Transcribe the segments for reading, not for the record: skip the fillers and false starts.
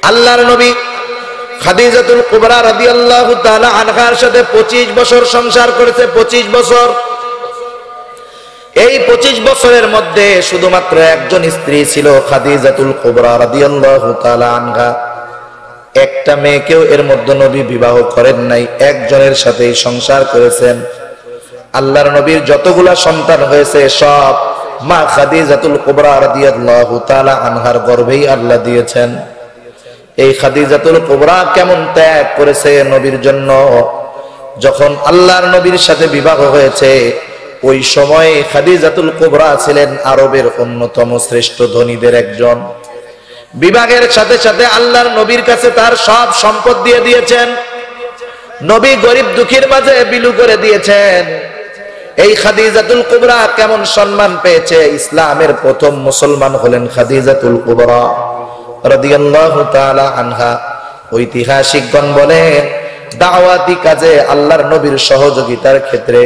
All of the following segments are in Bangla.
আল্লাহর নবী খাদিজাতুল কুবরা রাদিয়াল্লাহু তাআলা আনহার সাথে 25 বছর সংসার করেছে। 25 বছর। এই 25 বছরের মধ্যে শুধুমাত্র একজন স্ত্রী ছিল, খাদিজাতুল কুবরা রাদিয়াল্লাহু তাআলা আনহা। একটা মেয়েকেও এর মধ্যে নবী বিবাহ করেন নাই, একজনের সাথেই সংসার করেছেন। আল্লাহর নবীর যতগুলা সন্তান হয়েছে সব মা খাদিজাতুল কুবরা রাদিয়াল্লাহু তাআলা আনহার গর্ভেই আল্লাহ দিয়েছেন। এই খাদিজাতুল কুবরা কেমন ত্যাগ করেছে নবীর জন্য। যখন আল্লাহর নবীর সাথে বিবাহ হয়েছে ওই সময় খাদিজাতুল কুবরা ছিলেন আরবের অন্যতম শ্রেষ্ঠ ধনীদের একজন। বিবাহের সাথে সাথে আল্লাহর নবীর কাছে তার সব সম্পদ দিয়ে দিয়েছেন। নবী গরিব দুঃখীর মাঝে বিলু করে দিয়েছেন। এই খাদিজাতুল কুবরা কেমন সম্মান পেয়েছে। ইসলামের প্রথম মুসলমান হলেন খাদিজাতুল কুবরা রাদিয়াল্লাহু তাআলা আনহা। ঐতিহাসিকগণ বলেন দাওয়াতি কাজে আল্লাহর নবীর সহযোগিতার ক্ষেত্রে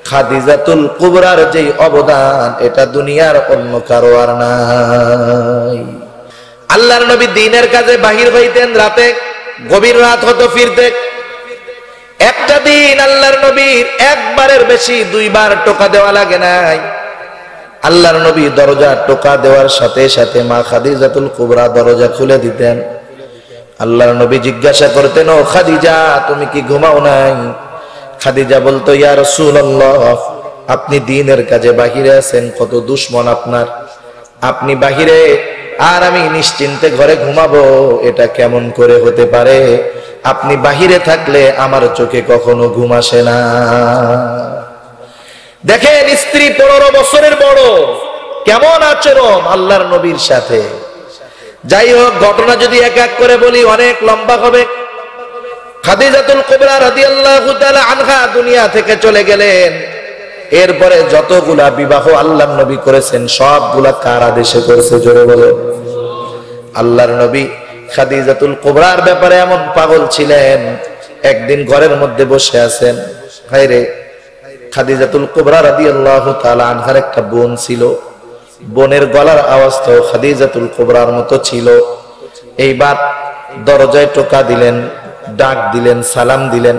খাদিজাতুল কুবরার যে অবদান এটা দুনিয়ার অন্য কারো আর নাই। আল্লাহর নবী দিনের কাজে বাহির হইতেন, রাতে গভীর রাত হতো ফিরতে। একটা দিন আল্লাহর নবীর একবারের বেশি 2 বার টোকা দেওয়া লাগে নাই। আল্লাহর নবী দরজা টোকা দেওয়ার সাথে সাথে মা খাদিজাতুল কুবরা দরজা খুলে দিতেন। আল্লাহর নবী জিজ্ঞাসা করতেন, ও খাদিজা তুমি কি ঘুমাও নাই? খাদিজা বলতো, ইয়া রাসূলুল্লাহ আপনি দিনের কাজে বাহিরে আছেন, কত দুশমন আপনার, আপনি বাহিরে আর আমি নিশ্চিন্তে ঘরে ঘুমাবো, এটা কেমন করে হতে পারে? আপনি বাহিরে থাকলে আমার চোখে কখনো ঘুম আসে না। দেখেন স্ত্রী 15 বছরের বড়, কেমন আচরণ আল্লাহর নবীর সাথে। যাই হোক, ঘটনা যদি এক এক করে বলি অনেক লম্বা হবে। খাদিজাতুল কুবরা রাদিয়াল্লাহু তাআলা আনহা দুনিয়া থেকে চলে গেলেন। এরপরে যতগুলা বিবাহ আল্লাহর নবী করেছেন সবগুলা কার আদেশে করেছে? জোরে বলে। আল্লাহর নবী খাদিজাতুল কুবরার ব্যাপারে এমন পাগল ছিলেন, একদিন ঘরের মধ্যে বসে আছেন। হায়রে, খাদিজাতুল কুবরা রাদিয়াল্লাহু তাআলা আনহার একটা বোন ছিল। বোনের গলার আওয়াজটাও খাদিজাতুল কুবরার মতো ছিল। এইবার দরজায় টোকা দিলেন, ডাক দিলেন, সালাম দিলেন।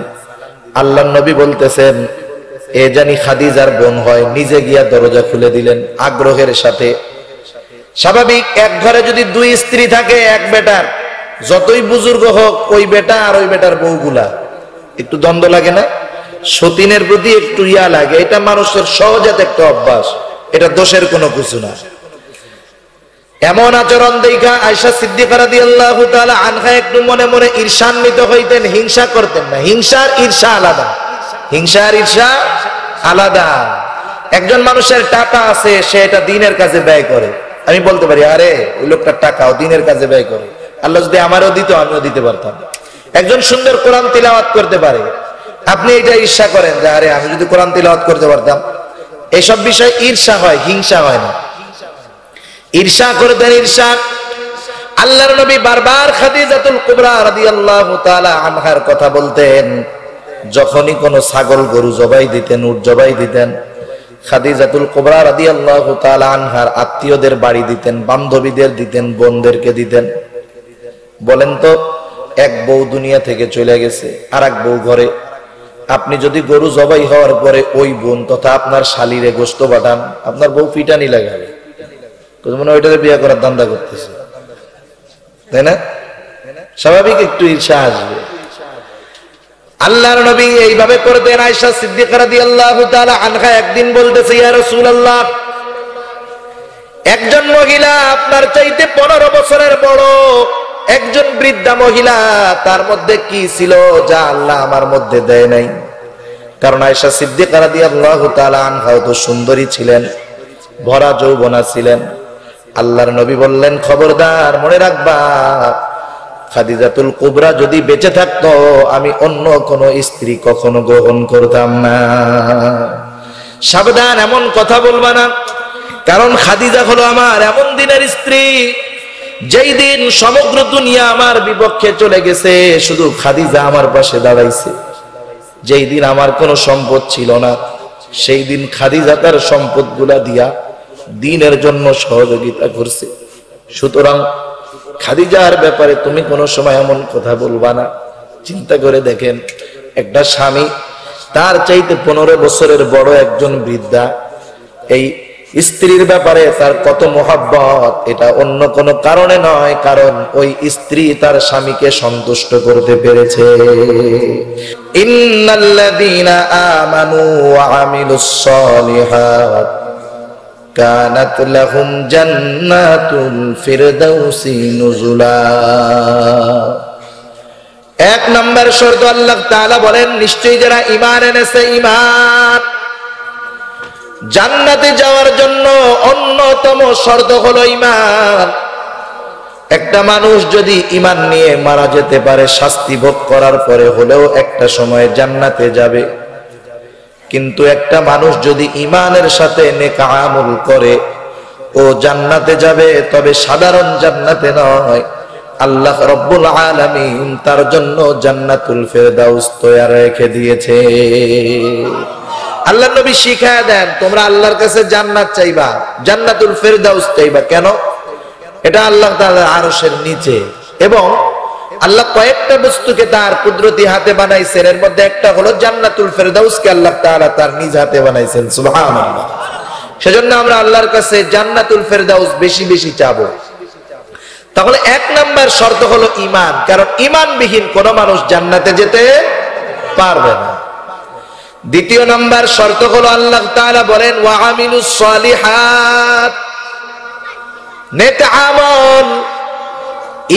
আল্লাহর নবী বলতেছেন এ জানি খাদিজার বোন হয়। নিজে গিয়া দরজা খুলে দিলেন আগ্রহের সাথে। স্বাভাবিক, এক ঘরে যদি 2 স্ত্রী থাকে, এক বেটার, যতই বুজুর্গ হোক ওই বেটা আর ওই বেটার বউগুলা একটু দ্বন্দ্ব লাগে না? সতীনের প্রতি একটু ইয়া লাগে। এটা মানুষের সহজাত একটা অভ্যাস, এটা দোষের কোনো কিছু না। এমন আচরণ দেখা আয়েশা সিদ্দিকা রাদিয়াল্লাহু তাআলা আনহা একটু মনে মনে ঈর্ষান্বিত হইতেন, হিংসা করতেন না। হিংসা আর ঈর্ষা আলাদা। হিংসা আর ঈর্ষা আলাদা। একজন মানুষের টাকা আছে, সে এটা দ্বীনের কাজে ব্যয় করে। আমি বলতে পারি আরে ওই লোকটার টাকাও দ্বীনের কাজে ব্যয় করে, আল্লাহ যদি আমারও দিত আমিও দিতে পারতাম। একজন সুন্দর কোরআন তিলাওয়াত করতে পারে, আপনি এটা ঈর্ষা করেন যে আরে আমি যদি কোরআন তিলাওয়াত করতে পারতাম। এইসব বিষয় ঈর্ষা হয়, হিংসা হয় না। ঈর্ষা করতেন, ঈর্ষা। আল্লাহর নবী বারবার খাদিজাতুল কুবরা রাদিয়াল্লাহু তাআলা আনহার কথা বলতেন। যখনই কোনো ছাগল গরু জবাই দিতেন, উট জবাই দিতেন, খাদিজাতুল কুবরা রাদিয়াল্লাহু তাআলা আনহার আত্মীয়দের বাড়ি দিতেন, বান্ধবীদের দিতেন, বোনদেরকে দিতেন। বলেন তো, এক বউ দুনিয়া থেকে চলে গেছে, আর এক বউ ঘরে। আপনি যদি গরু জবাই হওয়ার পরে ওই বোন তথা আপনার শালিরে গোশত পাঠান, আপনার বউ পিটানি লাগাবে, মনে হয় ওইটাকে বিয়ে করার ধান্দা করতেছে, তাই না? স্বাভাবিক একটু ঈর্ষা আসবে। আল্লাহর নবী এইভাবে করতেন। আয়েশা সিদ্দিকা রাদিয়াল্লাহু তাআলা আনহা একদিন বলতেছে, ইয়া রাসূলুল্লাহ একজন মহিলা আপনার চাইতে 15 বছরের বড়, একজন বৃদ্ধা মহিলা, তার মধ্যে কি ছিল যা আল্লাহ আমার মধ্যে দেয় নাই? কারণ আয়েশা সিদ্দিকা রাদিয়াল্লাহু তাআলা আনহা তো সুন্দরী ছিলেন, ভরা যৌবনা ছিলেন। আল্লাহর নবী বললেন, খবরদার, মনে রাখবা খাদিজাতুল কুবরা যদি বেঁচে থাকতো আমি অন্য কোন স্ত্রী কখনো গ্রহণ করতাম না। সাবধান, এমন কথা বলবা না। কারণ খাদিজা হলো আমার এমন দিনের স্ত্রী, যেই দিন সমগ্র দুনিয়া আমার বিপক্ষে চলে গেছে, শুধু খাদিজা আমার পাশে দাঁড়াইছে। যেই দিন আমার কোনো সম্পদ ছিল না, সেই দিন খাদিজা তার সম্পদগুলা দিয়া দ্বীনের জন্য সহযোগিতা করছে। সুতরাং খাদিজার ব্যাপারে তুমি কোনো সময় এমন কথা বলবা না। চিন্তা করে দেখেন, একটা স্বামী, তার চাইতে 15 বছরের বড় একজন বৃদ্ধা, এই স্ত্রীর ব্যাপারে তার কত মহব্বত, এটা অন্য কোনো কারণে নয়, কারণ ওই স্ত্রী তার স্বামীকে সন্তুষ্ট করতে পেরেছে। ইন্নাল্লাযীনা আমানু ওয়া আমিলুস সালিহাত কানাত লাহুম জান্নাতুল ফিরদাউসি নুজুলা। এক নম্বর শর্ত আল্লাহ তাআলা বলেন, নিশ্চয়ই যারা ঈমান এনেছে, ঈমান জান্নাতে যাওয়ার জন্য অন্যতম শর্ত হলো ঈমান। একটা মানুষ যদি ঈমান নিয়ে মারা যেতে পারে, শাস্তি ভোগ করার পরে হলেও একটা সময় জান্নাতে যাবে। কিন্তু একটা মানুষ যদি ঈমানের সাথে নেক আমল করে, ও জান্নাতে যাবে, তবে সাধারণ জান্নাতে নয়। আল্লাহ রব্বুল আলামিন তার জন্য জান্নাতুল ফেরদাউস তৈরি রেখে দিয়েছে। আল্লাহর নবী শিখায়া দেন, তোমরা আল্লাহর কাছে জান্নাত চাইবা, জান্নাতুল ফেরদাউস চাইবা। কেন? এটা আল্লাহ তাআলার আরশের নিচে, এবং আল্লাহ কয়েকটা বস্তুকে তার কুদরতি হাতে বানাইছেন। এর মধ্যে একটা হলো জান্নাতুল ফেরদাউসকে আল্লাহ তাআলা তার নিজ হাতে বানাইছেন। সুবহানাল্লাহ। সেজন্য আমরা আল্লাহর কাছে জান্নাতুল ফেরদাউস বেশি বেশি চাবো। তাহলে এক নাম্বার শর্ত হলো ঈমান, কারণ ঈমানবিহীন কোন মানুষ জান্নাতে যেতে পারবে না। দ্বিতীয় নাম্বার শর্ত হলো আল্লাহ তাআলা বলেন, ওয়া আমিলুস সালিহাত, নেক আমল।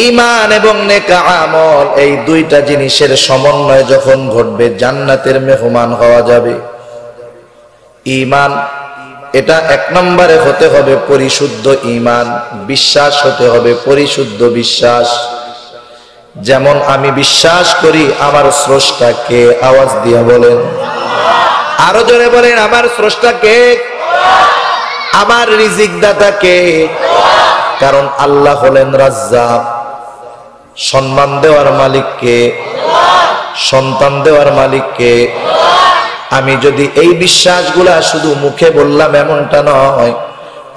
ঈমান এবং নেক আমল, এই দুইটা জিনিসের সমন্বয় যখন ঘটবে, জান্নাতের মেহমান হওয়া যাবে। ঈমান, এটা এক নম্বরে হতে হবে পরিশুদ্ধ ঈমান, বিশ্বাস হতে হবে পরিশুদ্ধ বিশ্বাস। যেমন আমি বিশ্বাস করি আমার স্রষ্টাকে, আওয়াজ দিয়ে বলেন, আরো জোরে বলেন, আমার স্রষ্টাকে, আমার রিজিক দাতাকে। কারণ আল্লাহ হলেন রাজ্জাক, সম্মান দেওয়ার মালিককে, সন্তান দেওয়ার মালিককে। আমি যদি এই বিশ্বাসগুলা শুধু মুখে বললাম এমনটা নয়,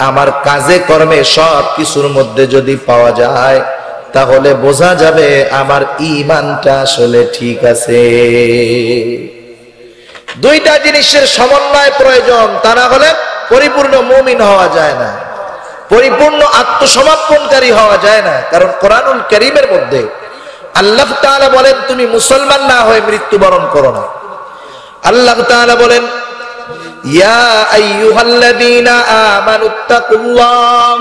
আমার কাজে কর্মে সব কিছুর মধ্যে যদি পাওয়া যায়, তাহলে বোঝা যাবে আমার ঈমানটা আসলে ঠিক আছে। দুইটা জিনিসের সমন্বয় প্রয়োজন, তা না হলে পরিপূর্ণ মুমিন হওয়া যায় না, পরিপূর্ণ আত্মসমর্পণকারী হওয়া যায় না। কারণ কোরআনুল কারীমের মধ্যে আল্লাহ তাআলা বলেন, তুমি মুসলমান না হয়ে মৃত্যুবরণ করো না। আল্লাহ তাআলা বলেন, ইয়া আইয়ুহাল্লাযীনা আমানুত্তাকুল্লাহ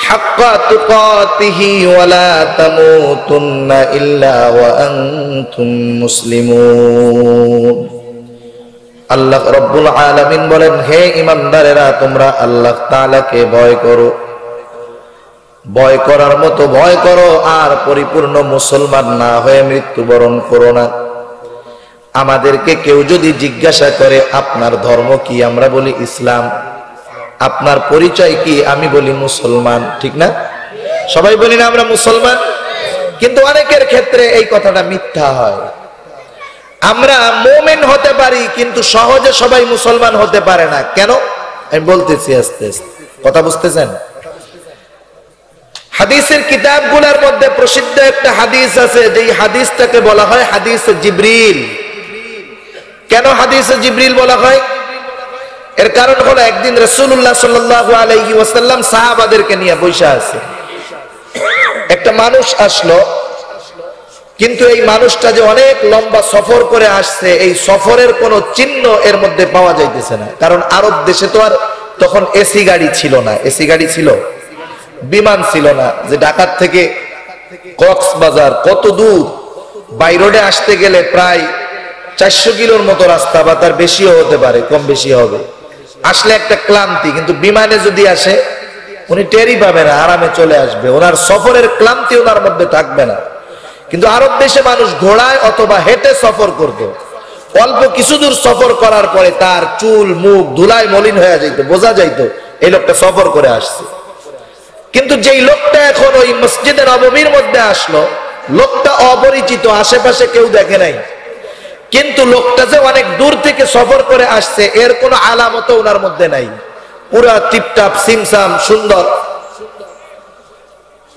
হাক্কা তুকাতিহি ওয়া লা তামুতুন্না ইল্লা ওয়া আনতুম মুসলিমুন। আল্লাহ রব্বুল আলামিন বলেন, হে ঈমানদারেরা, তোমরা আল্লাহ তাআলাকে ভয় করো, ভয় করার মতো ভয় করো, আর পরিপূর্ণ মুসলমান না হয়ে মৃত্যুবরণ করো না। আমাদেরকে কেউ যদি জিজ্ঞাসা করে আপনার ধর্ম কি, আমরা বলি ইসলাম। আপনার পরিচয় কি, আমি বলি মুসলমান। ঠিক না? সবাই বলি না আমরা মুসলমান? কিন্তু অনেকের ক্ষেত্রে এই কথাটা মিথ্যা হয়। আমরা মুমিন হতে পারি, কিন্তু সহজে সবাই মুসলমান হতে পারে না। কেন? আমি বলতেছি আস্তে আস্তে, কথা বুঝতেছেন? হাদিসের কিতাবগুলোর মধ্যে প্রসিদ্ধ একটা হাদিস আছে, যেই হাদিসটাকে বলা হয় হাদিসে জিবরিল। কেন হাদিসে জিবরিল বলা হয়? এর কারণ হলো, একদিন রাসূলুল্লাহ সাল্লাল্লাহু আলাইহি ওয়াসাল্লাম সাহাবাদেরকে নিয়ে বসে আছে। একটা মানুষ আসলো, কিন্তু এই মানুষটা যে অনেক লম্বা সফর করে আসছে, এই সফরের কোনো চিহ্ন এর মধ্যে পাওয়া যাইতেছে না। কারণ আরব দেশে তো আর তখন এসি গাড়ি ছিল না। এসি গাড়ি ছিল, বিমান ছিল না। যে ঢাকা থেকে কক্সবাজার কত দূর, বাই রোডে আসতে গেলে প্রায় 400 কিলোর মতো রাস্তা, বা তার বেশিও হতে পারে, কম বেশি হবে। আসলে একটা ক্লান্তি, কিন্তু বিমানে যদি আসে উনি টেরই পাবে না, আরামে চলে আসবে, ওনার সফরের ক্লান্তি ওনার মধ্যে থাকবে না। কিন্তু আরব দেশে মানুষ ঘোড়ায় অথবা হেঁটে সফর করত। অল্প কিছু দূর সফর করার পরে তার চুল মুখ ধুলায় মলিন হয়ে যাইত, বোঝা যাইত এই লোকটা সফর করে আসছে। কিন্তু যেই লোকটা এখন ওই মসজিদে নববীর মধ্যে আসলো, লোকটা অপরিচিত, আশেপাশে কেউ দেখে নাই, কিন্তু লোকটা যে অনেক দূর থেকে সফর করে আসছে এর কোনো আলামত ওনার মধ্যে নাই। পুরা টিপটাপ সিমসাম সুন্দর।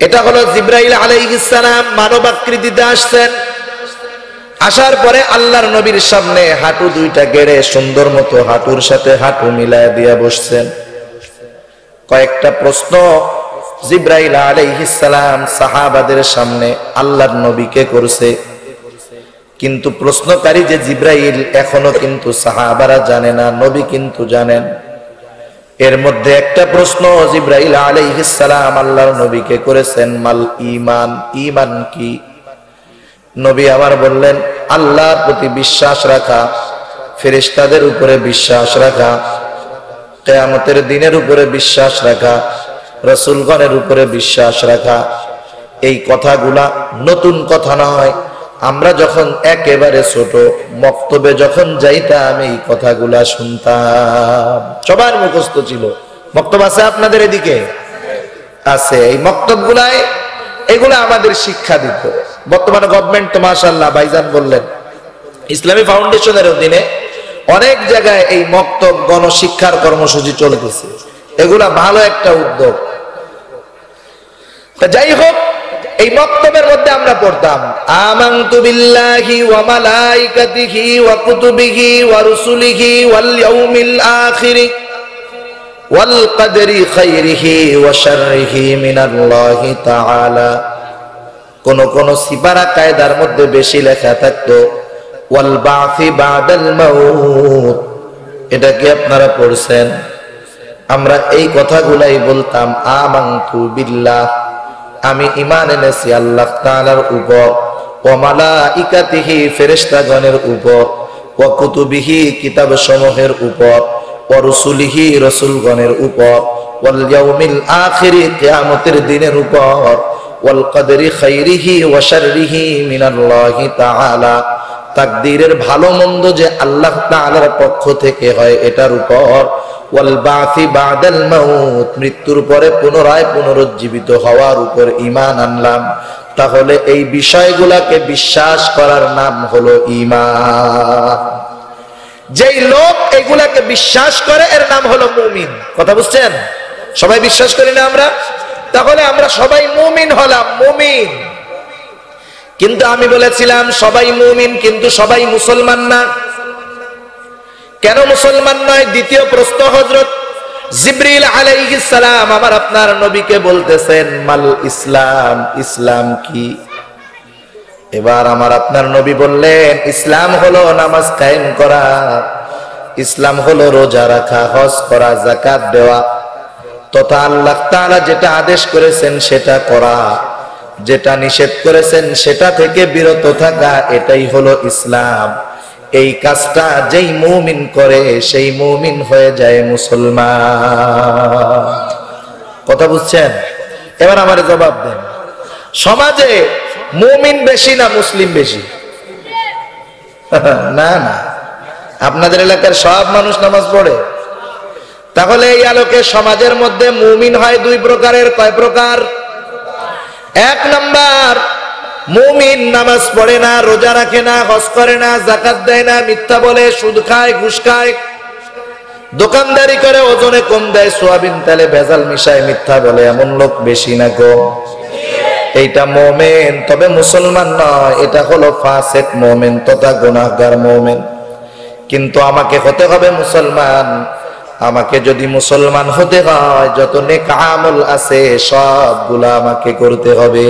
এটা হলো জিবরাইল আলাইহিস সালাম মানব আকৃতিতে আসছেন। আসার পরে আল্লাহর নবীর সামনে হাঁটু দুইটা গেড়ে সুন্দর মতো হাঁটুর সাথে হাঁটু মিলায় দিয়া বসছেন। কয়েকটা প্রশ্ন জিবরাইল আলাইহিস সালাম সাহাবাদের সামনে আল্লাহর নবীকে করছে, কিন্তু প্রশ্নকারী যে জিবরাইল এখনো কিন্তু সাহাবারা জানে না, নবী কিন্তু জানেন। এর মধ্যে একটা প্রশ্ন জিবরাইল আলাইহিস সালাম আল্লাহর নবীকে করেছেন, মাল ঈমান, ঈমান কি? নবী আমার বললেন, আল্লাহর প্রতি বিশ্বাস রাখা, ফেরেশতাদের উপরে বিশ্বাস রাখা, কিয়ামতের দিনের উপরে বিশ্বাস রাখা, রাসূলগণের উপরে বিশ্বাস রাখা। এই কথাগুলা নতুন কথা নয়। আমরা যখন একেবারে ছোট মক্তবে যখন যাইতাম এই কথাগুলা শুনতাম, সবার মুখস্থ ছিল। মক্তব আছে আপনাদের এদিকে? আছে। এই মক্তবগুলায় এগুলা আমাদের শিক্ষা দিত। বর্তমানে গভর্নমেন্ট তো মাশাআল্লাহ ভাইজান বললেন, ইসলামী ফাউন্ডেশনের অধীনে অনেক জায়গায় এই মক্তব গণশিক্ষার কর্মসূচি চলতেছে। এগুলা ভালো একটা উদ্যোগ। যাই হোক, এই মক্তবের মধ্যে আমরা পড়তাম আমানতু বিল্লাহি ওয়া মালাইকাতিহি ওয়া কুতুবিহি ওয়া রুসুলিহি ওয়াল ইয়াউমিল আখির ওয়াল কদরি খাইরিহি ওয়া শাররিহি মিনাল্লাহি তাআলা। কোন সিপারা কায়দার মধ্যে বেশি লেখা থাকতো ওয়াল বাসি বাদাল মাউত। এটা কি আপনারা পড়ছেন? আমরা এই কথাগুলাই বলতাম, আমানতু বিল্লাহ, আমি ঈমান এনেছি আল্লাহ তাআলার উপর, ওয়া মালাইকাতিহি, ফেরেশতাগণের উপর, ওয়া কুতুবিহি, কিতাবসমূহের উপর, ওয়া রুসুলিহি, রাসূলগণের উপর, ওয়াল ইয়াউমিল আখির, কিয়ামতের দিনের উপর, ওয়াল কদরি খাইরিহি ওয়া শাররিহি মিনাল্লাহি তাআলা, তাকদীরের ভালো মন্দ যে আল্লাহ তাআলার পক্ষ থেকে হয় এটার উপর, ওয়াল বাসি বাদাল মাউত, মৃত্যুর পরে পুনরায় পুনরুজ্জীবিত হওয়ার উপর ঈমান আনলাম। তাহলে এই বিষয়গুলোকে বিশ্বাস করার নাম হলো ঈমান। যেই লোক এগুলাকে বিশ্বাস করে এর নাম হলো মুমিন। কথা বুঝছেন? সবাই বিশ্বাস করি না আমরা? তাহলে আমরা সবাই মুমিন হলাম, মুমিন। কিন্তু আমি বলেছিলাম সবাই মুমিন কিন্তু সবাই মুসলমান না। কেন মুসলমান নয়? দ্বিতীয় প্রশ্ন হযরত জিবরিল আলাইহিস সালাম আমার আপনার নবীকে বলতেছেন, মাল ইসলাম, ইসলাম কি? এবার আমার আপনার নবী বললেন, ইসলাম হলো নামাজ কায়েম করা, ইসলাম হলো রোজা রাখা, হজ করা, যাকাত দেওয়া, তথা আল্লাহ তাআলা যেটা আদেশ করেছেন সেটা করা, যেটা নিষেধ করেছেন সেটা থেকে বিরত থাকা, এটাই হলো ইসলাম। এই কাজটা যেই মুমিন করে সেই মুমিন হয়ে যায় মুসলমান। কথা বুঝছেন? এবার আমারে জবাব দেন, সমাজে মুমিন বেশি না মুসলিম বেশি? না না, আপনাদের এলাকার সব মানুষ নামাজ পড়ে। তাহলে এই আলোকে সমাজের মধ্যে মুমিন হয় দুই প্রকারের। কয় প্রকার? এক নাম্বার, মুমিন নামাজ পড়ে না, রোজা রাখে না, হজ করে না, যাকাত দেয় না, মিথ্যা বলে, সুদ খায়, ঘুষ খায়, দোকানদারি করে, ওজনে কম দেয়, সোয়াবিন তেলে ভেজাল মিশায়, মিথ্যা বলে, এমন লোক বেশি না কম? এইটা মুমিন, তবে মুসলমান নয়। এটা হলো ফাসিক মুমিন তথা গুনাহগার মুমিন। কিন্তু আমাকে হতে হবে মুসলমান। আমাকে যদি মুসলমান হতে হয় যত নেক আমল আছে সবগুলা আমাকে করতে হবে।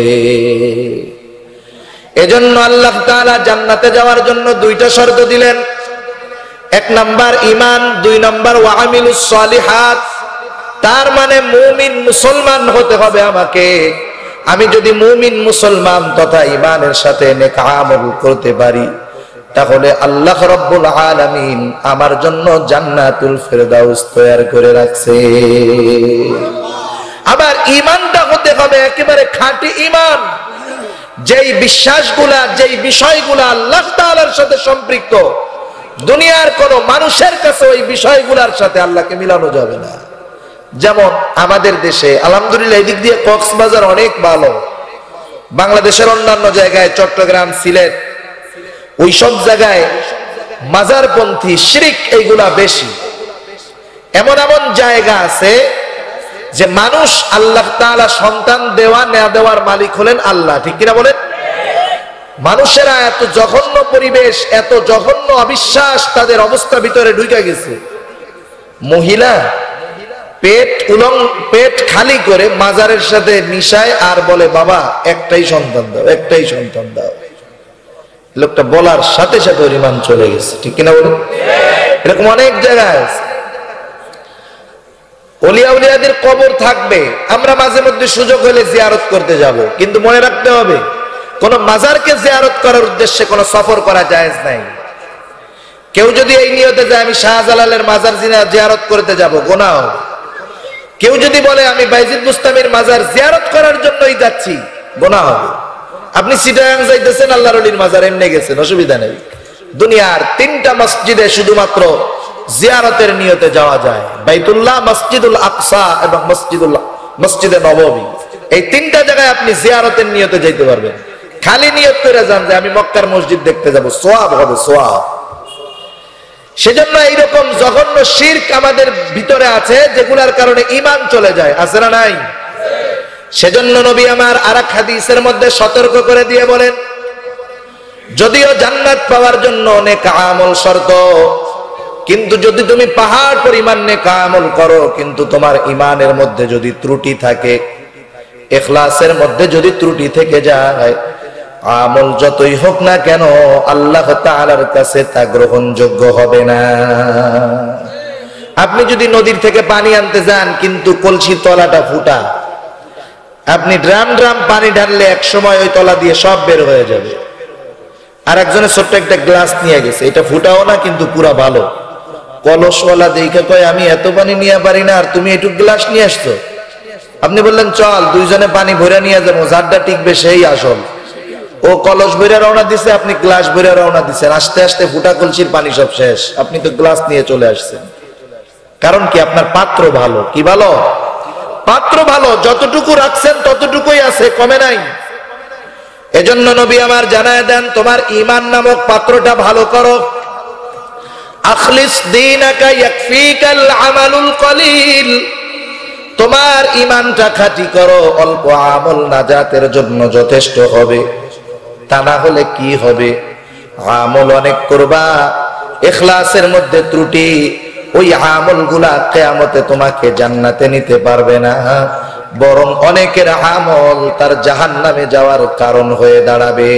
এজন্য আল্লাহ তাআলা জান্নাতে যাওয়ার জন্য দুইটা শর্ত দিলেন। এক নাম্বার ঈমান, দুই নাম্বার ওয়া আমিলুস সালিহাত। তার মানে মুমিন মুসলমান হতে হবে আমাকে। আমি যদি মুমিন মুসলমান তথা ঈমানের সাথে নেক আমল করতে পারি তাহলে আল্লাহ রাব্বুল আলামিন আমার জন্য জান্নাতুল ফেরদাউস তৈরি করে রাখছে। আবার ঈমানটা হতে হবে একেবারে খাঁটি ঈমান, যেই বিশ্বাসগুলা, যেই বিষয়গুলা আল্লাহ তাআলার সাথে সম্পৃক্ত, দুনিয়ার কোন মানুষের কাছে ওই বিষয়গুলোর সাথে আল্লাহকে মিলানো যাবে না। যেমন আমাদের দেশে আলহামদুলিল্লাহ এদিক দিয়ে কক্সবাজার অনেক ভালো, বাংলাদেশের অন্যান্য জায়গায় চট্টগ্রাম, সিলেট, ওই সব জায়গায় মাজারপন্থী শিরক এইগুলা বেশি। এমন এমন জায়গা আছে যে মানুষ আল্লাহ তাআলা সন্তান দেওয়া না দেওয়ার মালিক হলেন আল্লাহ, ঠিক কিনা বলেন? মানুষেরা এত জঘন্য পরিবেশ, এত জঘন্য অবিশ্বাস তাদের অবস্থা ভিতরে ঢুকে গেছে। মহিলা পেট খালি করে মাজারের সাথে মিশায় আর বলে বাবা একটাই সন্তান দাও, একটাই সন্তান দাও। লোকটা বলার সাথে সাথে ওর ঈমান চলে গেছে, ঠিক কিনা বলুন? এরকম অনেক জায়গায় আছে। ওলিয়া উলিয়াদের কবর থাকবে, আমরা মাঝে মধ্যে সুযোগ হলে জিয়ারত করতে যাব, কিন্তু মনে রাখতে হবে কোন মাজারকে জিয়ারত করার উদ্দেশ্যে কোন সফর করা জায়েজ নাই। কেউ যদি এই নিয়তে যায় আমি শাহজালালের মাজার জিয়ারত করতে যাব, গুনাহ হবে। কেউ যদি বলে আমি বাইজিদ বুস্তামির মাজার জিয়ারত করার জন্যই যাচ্ছি, গুনাহ হবে। আপনি চিটাগাং যাইতেছেন, আল্লাহর ওলির মাজার এমনি গেছেন, অসুবিধা নেই। দুনিয়ার 3টা মসজিদে শুধুমাত্র জিয়ারতের নিয়তে যাওয়া যায়, বাইতুল্লাহ, মসজিদুল আকসা এবং মসজিদে নববী। এই 3টা জায়গায় আপনি জিয়ারতের নিয়তে যাইতে পারবেন। খালি নিয়ত করে যান যে আমি মক্কার মসজিদ দেখতে যাব, সওয়াব হবে, সওয়াব। সেজন্য এইরকম জঘন্য শিরক আমাদের ভিতরে আছে যেগুলোর কারণে ঈমান চলে যায়, আছে না নাই? সেজন্য নবী আমার আরেক হাদিসের মধ্যে সতর্ক করে দিয়ে বলেন, যদিও জান্নাত পাওয়ার জন্য নেক আমল শর্ত, কিন্তু যদি তুমি পাহাড় পরিমাণ নেক আমল করো, কিন্তু তোমার ঈমানের মধ্যে যদি ত্রুটি থাকে, ইখলাসের মধ্যে যদি ত্রুটি থেকে যায়, আমল যতই হোক না কেন আল্লাহ তাআলার কাছে তা গ্রহণযোগ্য হবে না। আপনি যদি নদীর থেকে পানি আনতে যান কিন্তু কলসির তলাটা ফুটা, আপনি ড্রাম ড্রাম পানি ঢাললে এক সময় ওই তলা দিয়ে সব বের হয়ে যাবে। আর একজনের ছোট্ট একটা গ্লাস নিয়ে গেছে, এটা ফুটাও না কিন্তু পুরা ভালো। কলসওয়ালা দেখে কয় আমি এত পানি নিয়ে পারি না, আর তুমি একটু গ্লাস নিয়ে আসছো। আপনি বললেন চল দুইজনে পানি ভরে নিয়ে যাবো, যারটা টিকবে সেই আসল। ও কলস ভরে রওনা দিছে, আপনি গ্লাস ভরে রওনা দিচ্ছেন, আস্তে আস্তে ফুটা কলসির পানি সব শেষ, আপনি তো গ্লাস নিয়ে চলে আসছেন। কারণ কি? আপনার পাত্র ভালো। কি ভালো? পাত্র ভালো, যতটুকু রাখছেন ততটুকুই আছে, কমে নাই। এজন্য নবী আমার জানায় দেন, তোমার ঈমান নামক পাত্রটা ভালো করো। আখলিস দীনাকা ইয়াকফিকাল আমালুল কলিল, তোমার ঈমানটা খাঁটি করো, অল্প আমল নাজাতের জন্য যথেষ্ট হবে। তা না হলে কি হবে? আমল অনেক করবা, ইখলাসের মধ্যে ত্রুটি, ওই আমলগুলা কিয়ামতে তোমাকে জান্নাতে নিতে পারবে না, বরং অনেকের আমল তার জাহান্নামে যাওয়ার কারণ হয়ে দাঁড়াবে।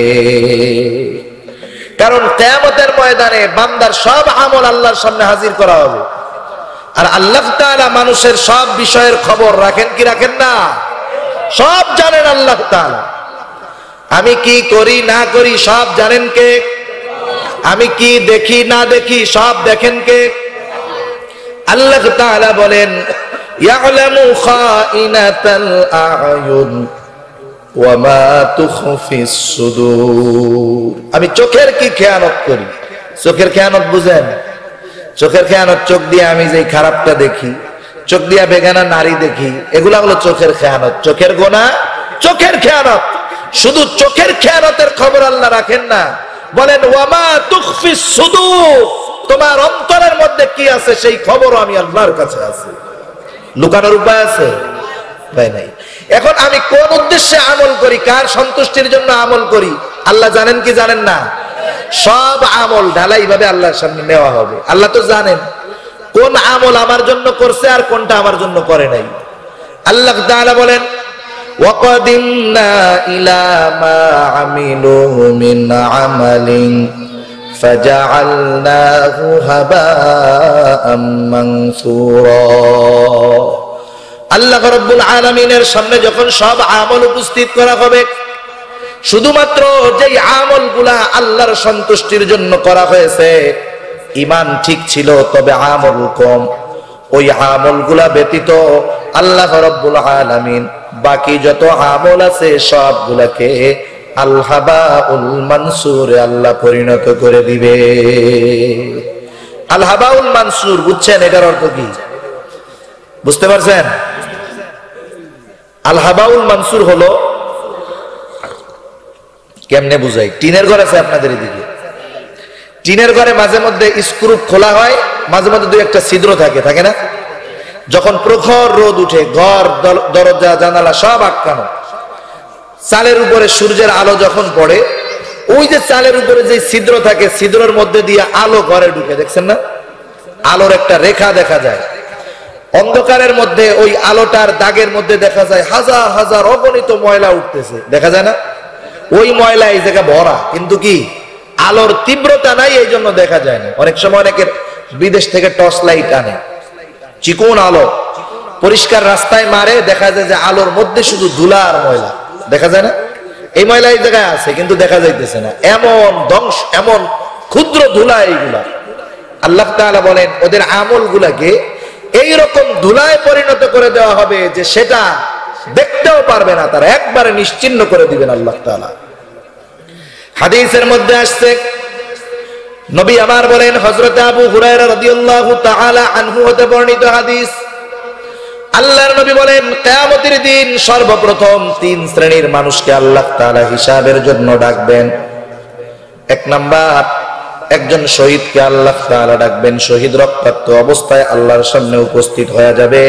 কারণ কিয়ামতের ময়দানে বান্দার সব আমল আল্লাহর সামনে হাজির করা হবে, আর আল্লাহ তাআলা মানুষের সব বিষয়ের খবর রাখেন কি রাখেন না? সব জানেন আল্লাহ তাআলা। আমি কি করি না করি সব জানেন কে? আমি কি দেখি না দেখি সব দেখেন কে? আল্লাহ তাআলা বলেন, ইয়ালামু খাইনাতাল আ'য়ুন ওয়া মা তুখফিস সুদূর। আমি চোখের কি খেয়ানত করি? চোখের খেয়ানত বুঝেন? চোখের খেয়ানত, চোখ দিয়ে আমি যে খারাপটা দেখি, চোখ দিয়ে বেগানা নারী দেখি, এগুলা হলো চোখের খেয়ানত। চোখের গুনাহ, চোখের খেয়ানত। শুধু চোখের খেয়ানতের খবর আল্লাহ রাখেন না, বলেন ওয়া মা তুখফিস সুদূর, তোমার অন্তরের মধ্যে কি আছে সেই খবর আমি আল্লাহর কাছে আছে। লুকানোর উপায় আছে? উপায় নাই। এখন আমি কোন উদ্দেশ্যে আমল করি, কার সন্তুষ্টির জন্য আমল করি, আল্লাহ জানেন কি জানেন না? সব আমল ঢালাই ভাবে আল্লাহর সামনে নেওয়া হবে। আল্লাহ তো জানেন কোন আমল আমার জন্য করছে আর কোনটা আমার জন্য করে নাই। আল্লাহ তাআলা বলেন, ওয়াকাদিমনা ইলা মা আমিলু মিন আমালিন ফাজআলনাহু হাবাআম মানসুরা। আল্লাহ রাব্বুল আলামিনের সামনে যখন সব আমল উপস্থিত করা হবে, শুধুমাত্র যেই আমলগুলা আল্লাহর সন্তুষ্টির জন্য করা হয়েছে, ঈমান ঠিক ছিল তবে আমল কম, ওই আমলগুলা ব্যতীত আল্লাহ রাব্বুল আলামিন বাকি যত আমল আছে সবগুলাকে আল হাবাউল মানসুরে আল্লাহ পরিণত করে দিবে। আল হাবাউল মানসুর বুঝছেন এটার অর্থ কি? বুঝতে পারছেন? আল হাবাউল মানসুর হলো, কেমনে বুঝাই? টিনের ঘর আছে আপনাদের এদিকে? টিনের ঘরে মাঝে মধ্যে স্ক্রু খোলা হয়, মাঝে মধ্যে দুই একটা ছিদ্র থাকে, থাকে না? যখন প্রখর রোদ উঠে, ঘর দরজা জানালা সব আটকানো, চালের উপরে সূর্যের আলো যখন পড়ে, ওই যে চালের উপরে যে ছিদ্র থাকে, ছিদ্রের মধ্যে দিয়ে আলো ঘরে ঢুকে, দেখছেন না? আলোর একটা রেখা দেখা যায়। অন্ধকারের মধ্যে ওই আলোটার দাগের মধ্যে দেখা যায় হাজার হাজার অগণিত ময়লা উঠতেছে, দেখা যায় না? ওই ময়লা এই জায়গা ভরা, কিন্তু কি আলোর তীব্রতা নাই, এই জন্য দেখা যায় না। অনেক সময় অনেকের বিদেশ থেকে টর্চ লাইট আনে, চিকন আলো, পরিষ্কার রাস্তায় মারে, দেখা যায় যে আলোর মধ্যে শুধু ধুলা আর ময়লা, দেখা যায় না? এই ময়লা এই জায়গায় আছে কিন্তু দেখা যাইতেছে না, এমন ধ্বংস, এমন ক্ষুদ্র ধুলা এইগুলা। আল্লাহ তাআলা বলেন ওদের আমল গুলাকে এইরকম ধুলায় পরিণত করে দেওয়া হবে যে সেটা দেখতেও পারবে না, তারা একবারে নিশ্চিহ্ন করে দিবেন আল্লাহ তাআলা। হাদিসের মধ্যে আসছে, নবী আমার বলেন, হযরত আবু হুরায়রা রাদিয়াল্লাহু তাআলা আনহু হতে বর্ণিত হাদিস, আল্লাহর নবী বলেন কিয়ামতের দিন সর্বপ্রথম তিন শ্রেণীর মানুষকে আল্লাহ তাআলা হিসাবের জন্য ডাকবেন। এক নাম্বার, একজন শহীদকে আল্লাহ তাআলা ডাকবেন, শহীদ রক্তাক্ত অবস্থায় আল্লাহর সামনে উপস্থিত হয়ে যাবে।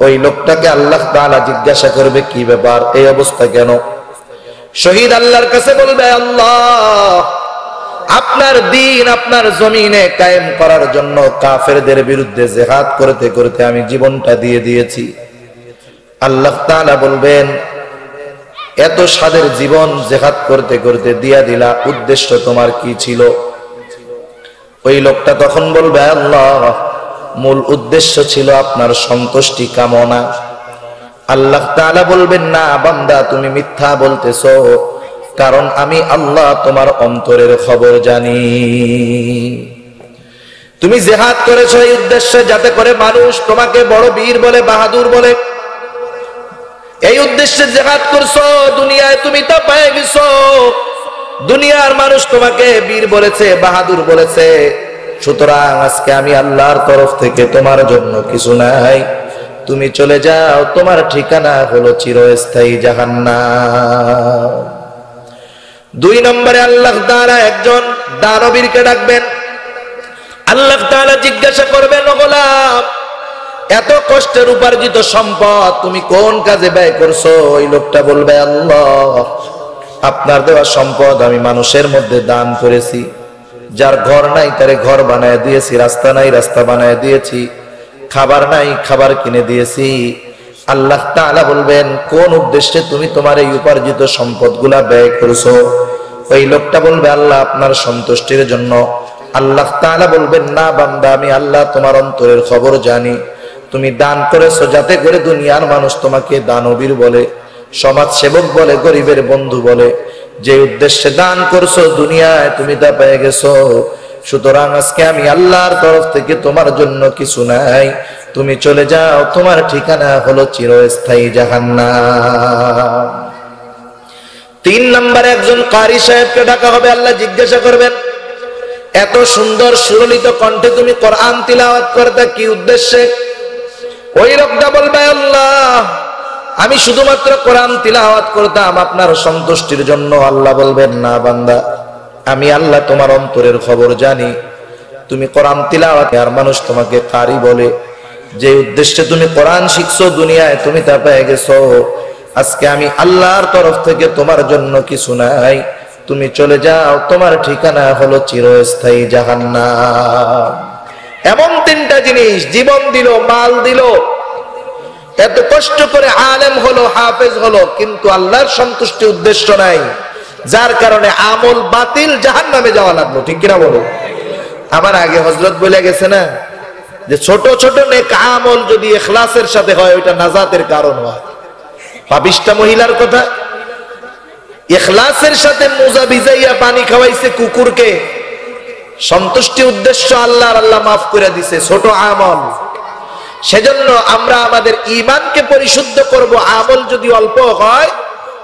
ওই লোকটাকে আল্লাহ তাআলা জিজ্ঞাসা করবে, কি ব্যাপার, এই অবস্থা কেন? শহীদ আল্লাহর কাছে বলবে, আল্লাহ, আপনার দ্বীন আপনার জমিনে কায়েম করার জন্য কাফেরদের বিরুদ্ধে জিহাদ করতে করতে আমি জীবনটা দিয়ে দিয়েছি। আল্লাহ তাআলা বলবেন, এত স্বাদের জীবন জিহাদ করতে করতে দিয়া দিলা, উদ্দেশ্য তোমার কি ছিল? ওই লোকটা তখন বলবে, আল্লাহ, মূল উদ্দেশ্য ছিল আপনার সন্তুষ্টি কামনা। আল্লাহ তাআলা বলবেন, না বান্দা, তুমি মিথ্যা বলতেছো, কারণ আমি আল্লাহ তোমার অন্তরের খবর জানি। তুমি জিহাদ করেছো এই উদ্দেশ্যে যাতে করে মানুষ তোমাকে বড় বীর বলে, বাহাদুর বলে, এই উদ্দেশ্যে জিহাদ করছো। দুনিয়ায় তুমি তা পেয়ে গেছো, দুনিয়ার মানুষ তোমাকে বীর বলেছে, বাহাদুর বলেছে। সুতরাং আজকে আমি আল্লাহর তরফ থেকে তোমার জন্য কিছু নাই, তুমি চলে যাও, তোমার ঠিকানা হলো চিরস্থায়ী জাহান্নাম। দুই নম্বরে আল্লাহ তাআলা একজন দানবীরকে ডাকবেন। আল্লাহ তাআলা জিজ্ঞাসা করবেন, ও গোলাম, এত কষ্টের উপার্জিত সম্পদ তুমি কোন কাজে ব্যয় করছো? ওই লোকটা বলবে, আল্লাহ, আপনার দেওয়া সম্পদ আমি মানুষের মধ্যে দান করেছি। যার ঘর নাই তারে ঘর বানায় দিয়েছি, রাস্তা নাই রাস্তা বানায় দিয়েছি, খাবার নাই খাবার কিনে দিয়েছি। আল্লাহ তাআলা বলবেন, কোন উদ্দেশ্যে তুমি তোমার এই উপার্জিত সম্পদগুলা ব্যয় করেছো? ওই লোকটা বলবে, আল্লাহ, আপনার সন্তুষ্টির জন্য। আল্লাহ তাআলা বলবেন, না বান্দা, আমি আল্লাহ তোমার অন্তরের খবর জানি। তুমি দান করেছো যাতে করে দুনিয়ার মানুষ তোমাকে দানবীর বলে, সমাজ সেবক বলে, গরিবের বন্ধু বলে। যে উদ্দেশ্যে দান করছো দুনিয়ায় তুমি তা পেয়ে গেছো। সুতরাং আজকে আমি আল্লাহর তরফ থেকে তোমার জন্য কিছু নাই, তুমি চলে যাও, তোমার ঠিকানা হলো চিরস্থায়ী জাহান্নাম। তিন নম্বরে একজন কারি সাহেবকে ডাকা হবে। আল্লাহ জিজ্ঞাসা করবেন, এত সুন্দর সুললিত কণ্ঠে তুমি কোরআন তিলাওয়াত করতে কি উদ্দেশ্যে? ওই লোকটা বলবে, আল্লাহ, আমি শুধুমাত্র কোরআন তিলাওয়াত করতাম আপনার সন্তুষ্টির জন্য। আল্লাহ বলবেন, না বান্দা, আমি আল্লাহ তোমার অন্তরের খবর জানি। তুমি কোরআন তিলাওয়াত আর মানুষ তোমাকে কারি বলে। যে উদ্দেশ্যে তুমি কোরআন শিখছো দুনিয়ায় তুমি তা পেয়ে গেছো। আজকে আমি আল্লাহর তরফ থেকে তোমার জন্য কিছু নাই, তুমি চলে যাও, তোমার ঠিকানা হলো চিরস্থায়ী জাহান্নাম। এমন তিনটা জিনিস, জীবন দিল, মাল দিল, এত কষ্ট করে আলেম হলো, হাফেজ হলো, কিন্তু আল্লাহর সন্তুষ্টি উদ্দেশ্য নাই, যার কারণে আমল বাতিল, জাহান্নামে যাওয়া লাগলো। ঠিক কিনা বলো? আমার আগে হযরত বলে গেছে না, যে ছোট ছোট নেক আমল যদি ইখলাসের সাথে হয় ওইটা নাজাতের কারণ হয়। পাপিষ্টা মহিলার কথা, ইখলাসের সাথে মোজা ভিজাইয়া পানি খাওয়াইছে কুকুরকে, সন্তুষ্টি উদ্দেশ্য আল্লাহর, আল্লাহ মাফ করে দিছে, ছোট আমল। সেজন্য আমরা আমাদের ঈমানকে পরিশুদ্ধ করব। আমল যদি অল্প হয়,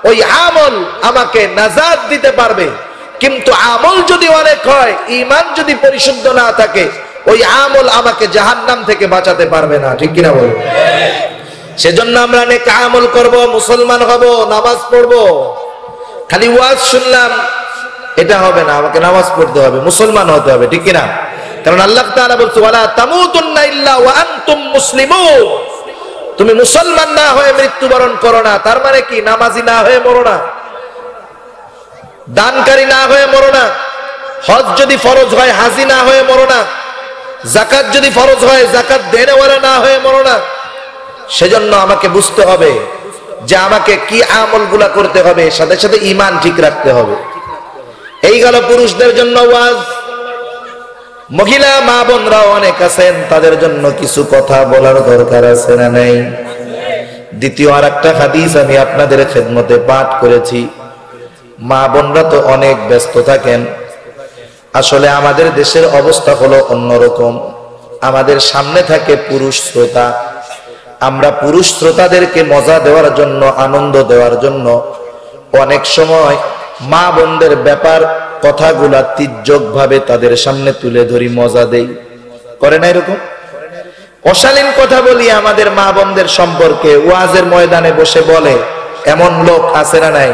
ওই আমল আমাকে নাজাত দিতে পারবে, কিন্তু আমল যদি অনেক হয়, ঈমান যদি পরিশুদ্ধ না থাকে, ওই আমল আমাকে জাহান্নাম থেকে বাঁচাতে পারবে না। ঠিক কিনা বলো? সেজন্য আমরা নেক আমল করব, মুসলমান হব, নামাজ পড়ব। খালি ওয়াজ শুনলাম এটা হবে না, আমাকে নামাজ পড়তে হবে, মুসলমান হতে হবে। ঠিক কিনা? কারণ আল্লাহ তাআলা বলছে ওয়ালা তামুতুন্না ইল্লা ওয়া আনতুম মুসলিমুন, তুমি মুসলমান না হয়ে মৃত্যুবরণ করো না। তার মানে কি? নামাজি না হয়ে মরো না, দানকারী না হয়ে মরো না, হজ যদি ফরজ হয় হাজি না হয়ে মরো না, যাকাত যদি ফরজ হয় যাকাত দেনেওয়ালা না হয়ে মরো না। সেজন্য আমাকে বুঝতে হবে যে আমাকে কি আমলগুলা করতে হবে, সাথে সাথে ঈমান ঠিক রাখতে হবে। এই গেল পুরুষদের জন্য ওয়াজ। মহিলা মা বোনরাও অনেক আছেন, তাদের জন্য কিছু কথা বলার দরকার আছে না নাই? দ্বিতীয় আরেকটা হাদিস আমি আপনাদের খেদমতে পাঠ করেছি। মা বোনরা তো অনেক ব্যস্ত থাকেন। আসলে আমাদের দেশের অবস্থা হলো অন্যরকম। আমাদের সামনে থাকে পুরুষ শ্রোতা। আমরা পুরুষ শ্রোতাদেরকে মজা দেওয়ার জন্য, আনন্দ দেওয়ার জন্য অনেক সময় মা বোনদের ব্যাপার কথাগুলা তির্যক ভাবে তাদের সামনে তুলে ধরি, মজা দেই। করে না এরকম? অশালীন কথা বলি আমাদের মা বোনদের সম্পর্কে, ওয়াজের ময়দানে বসে বলে। এমন লোক আছে না নাই?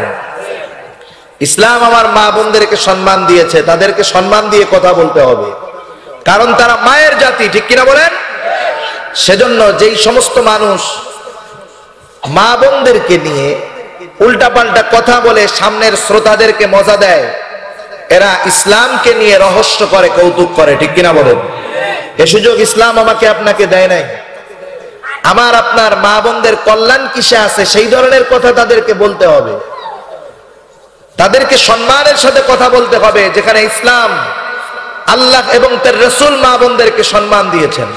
ইসলাম আমার মা বোনদেরকে সম্মান দিয়েছে, তাদেরকে সম্মান দিয়ে কথা বলতে হবে, কারণ তারা মায়ের জাতি, ঠিক কিনা বলেন? সেজন্য যেই সমস্ত মানুষ মা বোনদেরকে নিয়ে উল্টাপাল্টা কথা বলে সামনের শ্রোতাদেরকে মজা দেয়, এরা ইসলামকে নিয়ে রহস্য করে, কৌতুক করে, ঠিক কিনা বলেন? এ সুযোগ ইসলাম আমাকে আপনাকে দেয় নাই। আমার আপনার মা বোনদের কল্যাণ কিসে আছে সেই ধরনের কথা তাদেরকে বলতে হবে, তাদেরকে সম্মানের সাথে কথা বলতে হবে, যেখানে ইসলাম, আল্লাহ এবং তার রাসূল মা বোনদেরকে সম্মান দিয়েছেন।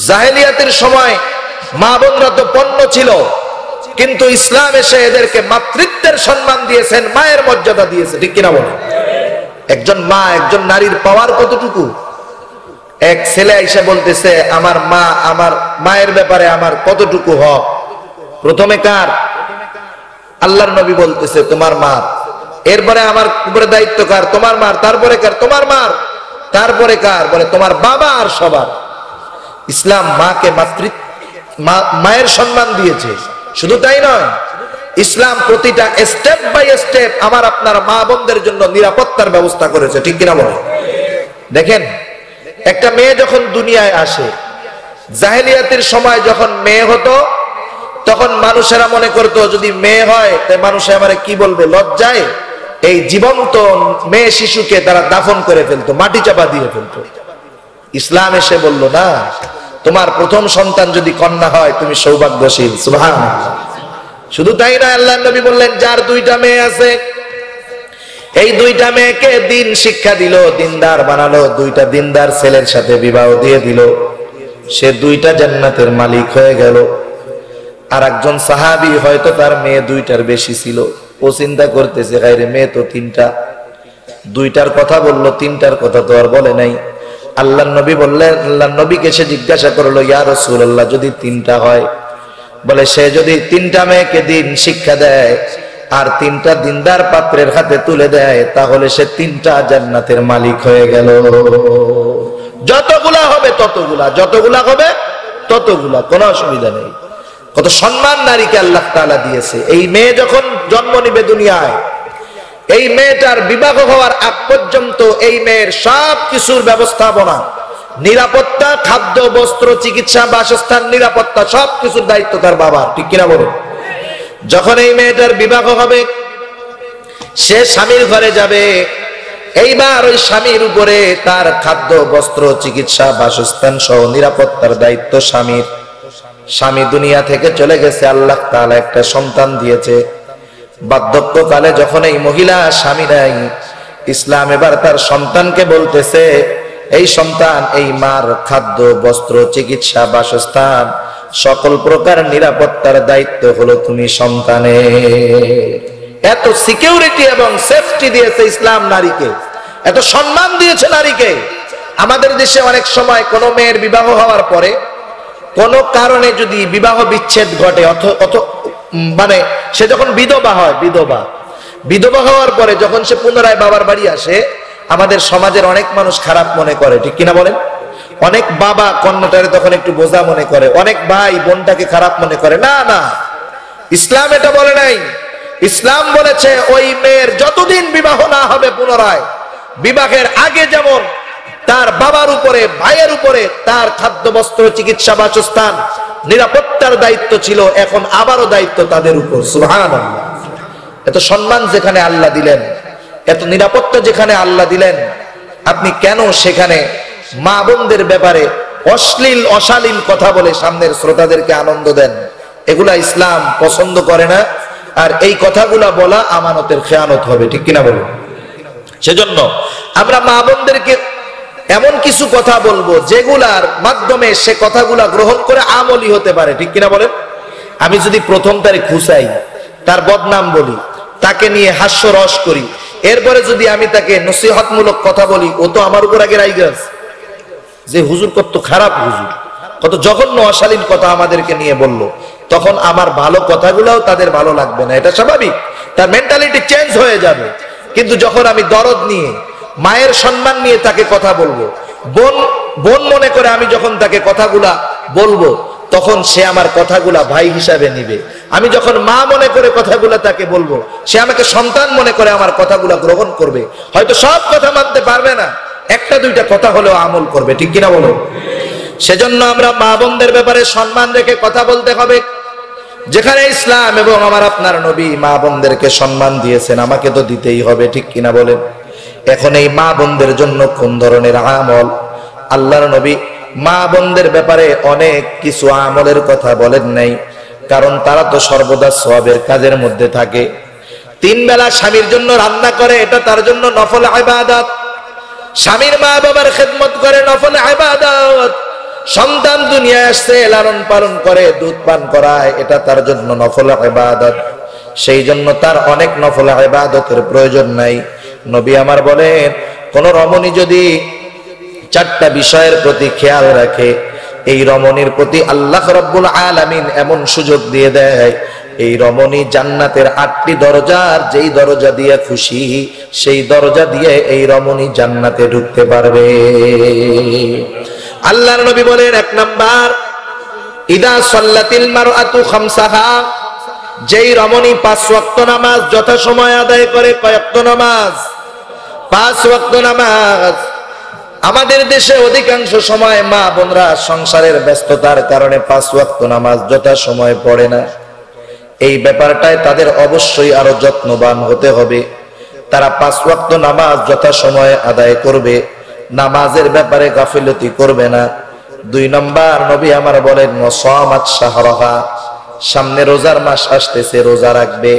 জাহেলিয়াতের সময় মা বোনরা তো পণ্য ছিল, কিন্তু ইসলাম এসে এদেরকে মাতৃত্বের সম্মান দিয়েছেন, মায়ের মর্যাদা দিয়েছে, ঠিক কিনা বলেন? একজন মা, একজন নারীর পাওয়ার কতটুকু? এক ছেলে এসে বলতেছে আমার মা, আমার মায়ের ব্যাপারে আমার কতটুকু হক। প্রথমে কার? আল্লাহর নবী বলতেছে তোমার মা। এরপরে আমার উপরে দায়িত্ব কার? তোমার মার। তারপরে কার? তোমার মার। তারপরে কার? বলে তোমার বাবা আর সবার। ইসলাম মাকে মায়ের সম্মান দিয়েছে। শুধু তাই নয়, ইসলাম প্রতিটা স্টেপ বাই স্টেপ আমার আপনার মা বোনদের জন্য নিরাপত্তার ব্যবস্থা করেছে, ঠিক কিনা বলে? দেখেন, একটা মেয়ে যখন দুনিয়ায় আসে, জাহেলিয়াতের সময় যখন মেয়ে হতো তখন মানুষেরা মনে করতো যদি মেয়ে হয় তাই মানুষে আমারে কি বলবে, লজ্জায় এই জীবন্ত মেয়ে শিশুকে তারা দাফন করে ফেলতো, মাটি চাপা দিয়ে ফেলতো। ইসলাম এসে বলল না, তোমার প্রথম সন্তান যদি কন্যা হয় তুমি সৌভাগ্যশীল। সুবহানাল্লাহ। শুধু তাই না, আল্লাহর নবী বললেন যার দুইটা মেয়ে আছে, এই দুইটা মেয়েকে দিন শিক্ষা দিল, দিনদার বানালো, দুইটা দিনদার ছেলের সাথে বিবাহ দিয়ে দিল, সে দুইটা জান্নাতের মালিক হয়ে গেল। আর একজন সাহাবী হয়তো তার মেয়ে দুইটার বেশি ছিল, ও চিন্তা করতেছে গায়রে মেয়ে তো তিনটা, দুইটার কথা বললো, তিনটার কথা তো আর বলে নাই। আল্লাহর নবী বললেন, আল্লাহর নবীকে সে জিজ্ঞাসা করলো ইয়া রাসূলুল্লাহ যদি তিনটা হয়, বলে সে যদি তিনটা মেয়েকে দিন শিক্ষা দেয় আর তিনটা দিনদার পাত্রের হাতে তুলে দেয় তাহলে সে তিনটা জান্নাতের মালিক হয়ে গেল। যতগুলা হবে ততগুলা, যতগুলা হবে ততগুলা, কোনো অসুবিধা নেই। কত সম্মান নারীকে আল্লাহ তাআলা দিয়েছে। এই মেয়ে যখন জন্ম নিবে দুনিয়ায়, এই মেয়েটার বিবাহ হওয়ার আগ পর্যন্ত এই মেয়ের সব কিছুর ব্যবস্থাপনা, নিরাপত্তা, খাদ্য, বস্ত্র, চিকিৎসা, বাসস্থান, নিরাপত্তা, সব কিছুর দায়িত্ব তার বাবার, ঠিক কিনা বলুন? যখন এই মেয়েটার বিবাহ হবে, সে স্বামীর ঘরে যাবে, এইবার ওই স্বামীর উপরে তার খাদ্য, বস্ত্র, চিকিৎসা, বাসস্থান সহ নিরাপত্তার দায়িত্ব স্বামীর। স্বামী দুনিয়া থেকে চলে গেছে, আল্লাহ তাআলা একটা সন্তান দিয়েছে। বার্ধক্যকালে যখন এই মহিলা স্বামী নাই, ইসলাম এবার তার সন্তানকে বলতেছে এই সন্তান, এই মার খাদ্য, বস্ত্র, চিকিৎসা, বাসস্থান, সকল প্রকার নিরাপত্তার দায়িত্ব হলো তুমি সন্তানের। এত সিকিউরিটি এবং সেফটি দিয়েছে ইসলাম নারীকে, এত সম্মান দিয়েছে নারীকে। আমাদের দেশে অনেক সময় কোনো মেয়ের বিবাহ হওয়ার পরে কোনো কারণে যদি বিবাহ বিচ্ছেদ ঘটে, মানে সে যখন বিধবা হয়, বিধবা হওয়ার পরে যখন সে পুনরায় বাবার বাড়ি আসে, আমাদের সমাজের অনেক মানুষ খারাপ মনে করে, ঠিক কিনা বলেন? অনেক বাবা কন্যাটারে তখন একটু বোঝা মনে করে, অনেক ভাই বোনটাকে খারাপ মনে করে। না না, ইসলাম এটা বলে নাই। ইসলাম বলেছে ওই মেয়ের যতদিন বিবাহ না হবে পুনরায়, বিবাহের আগে যেমন তার বাবার উপরে, ভাইয়ের উপরে তার খাদ্য, বস্ত্র, চিকিৎসা, বাসস্থান, নিরাপত্তার দায়িত্ব ছিল, এখন আবারও দায়িত্ব তাদের উপর। সুবহানাল্লাহ। এত সম্মান যেখানে আল্লাহ দিলেন, এত নিরাপত্তা যেখানে আল্লাহ দিলেন, আপনি কেন সেখানে মা বোনদের ব্যাপারে অশ্লীল অশালীন কথা বলে সামনের শ্রোতাদেরকে আনন্দ দেন? এগুলা ইসলাম পছন্দ করে না। আর এই কথাগুলা বলা আমানতের খেয়ানত হবে, ঠিক কিনা বলুন? সেজন্য আমরা মা বোনদেরকে এমন কিছু কথা বলবো যেগুলার মাধ্যমে সে কথাগুলা গ্রহণ করে আমলি হতে পারে, ঠিক কিনা বলেন? আমি যদি প্রথম তারিখ খুশাই, তার বদনাম বলি, তাকে নিয়ে হাস্যরস করি, এরপরে যদি আমি তাকে নসিহতমূলক কথা বলি, ও তো আমার উপর আগে রাইগে আছে যে হুজুর কত খারাপ, হুজুর কত জঘন্য অশালীন কথা আমাদেরকে নিয়ে বললো, তখন আমার ভালো কথাগুলোও তাদের ভালো লাগবে না। এটা স্বাভাবিক, তার মেন্টালিটি চেঞ্জ হয়ে যাবে। কিন্তু যখন আমি দরদ নিয়ে, মায়ের সম্মান নিয়ে তাকে কথা বলবো, বোন বোন মনে করে আমি যখন তাকে কথাগুলা বলবো, তখন সে আমার কথাগুলা ভাই হিসাবে নিবে। আমি যখন মা মনে করে কথাগুলা তাকে বলবো, সে আমাকে সন্তান মনে করে আমার কথাগুলা গ্রহণ করবে। হয়তো সব কথা মানতে পারবে না, একটা দুইটা কথা হলেও আমল করবে, ঠিক কিনা বলো? সেজন্য আমরা মা বোনদের ব্যাপারে সম্মান রেখে কথা বলতে হবে। যেখানে ইসলাম এবং আমার আপনার নবী মা বোনদেরকে সম্মান দিয়েছেন, আমাকে তো দিতেই হবে, ঠিক কিনা বলেন? এখন এই মা বোনদের জন্য কোন ধরনের আমল? আল্লাহর নবী মা বোনদের ব্যাপারে অনেক কিছু আমলের কথা বলেন নাই, কারণ তারা তো সর্বদা সওয়াবের কাজের মধ্যে থাকে। 3 বেলা স্বামীর জন্য রান্না করে, এটা তার জন্য নফল ইবাদত। স্বামীর মা বাবার খেদমত করে, নফল ইবাদত। সন্তান দুনিয়ায় আসছে, লালন পালন করে, দুধ পান করায়, এটা তার জন্য নফল ইবাদত। সেই জন্য তার অনেক নফল ইবাদতের প্রয়োজন নাই। নবী আমার বলেন, কোন রমণী যদি 4টা বিষয়ের প্রতি খেয়াল রাখে, এই রমণীর প্রতি আল্লাহ রাব্বুল আলামিন এমন সুযোগ দিয়ে দেয়, এই রমণী জান্নাতের 8টি দরজার যেই দরজা দিয়ে খুশি, সেই দরজা দিয়ে এই রমণী জান্নাতে ঢুকতে পারবে। আল্লাহর নবী বলেন, 1 নাম্বার, ইদা সাল্লাতিল মারআতু খামসাহা, যেই রমণী 5 ওয়াক্ত নামাজ যথাসময়ে আদায় করে। কয় ওয়াক্ত নামাজ? 5 ওয়াক্ত নামাজ। আমাদের দেশে অধিকাংশ সময় মা বোনরা সংসারের ব্যস্ততার কারণে 5 ওয়াক্ত নামাজ যথাসময়ে পড়ে না। এই ব্যাপারটায় তাদের অবশ্যই আরো যত্নবান হতে হবে। তারা 5 ওয়াক্ত নামাজ যথাসময়ে আদায় করবে, নামাজের ব্যাপারে গাফিলতি করবে না। 2 নম্বর, নবী আমার বলেন, ওয়াসামাত শাহরাহা, সামনে রোজার মাস আসতেছে, রোজা রাখবে।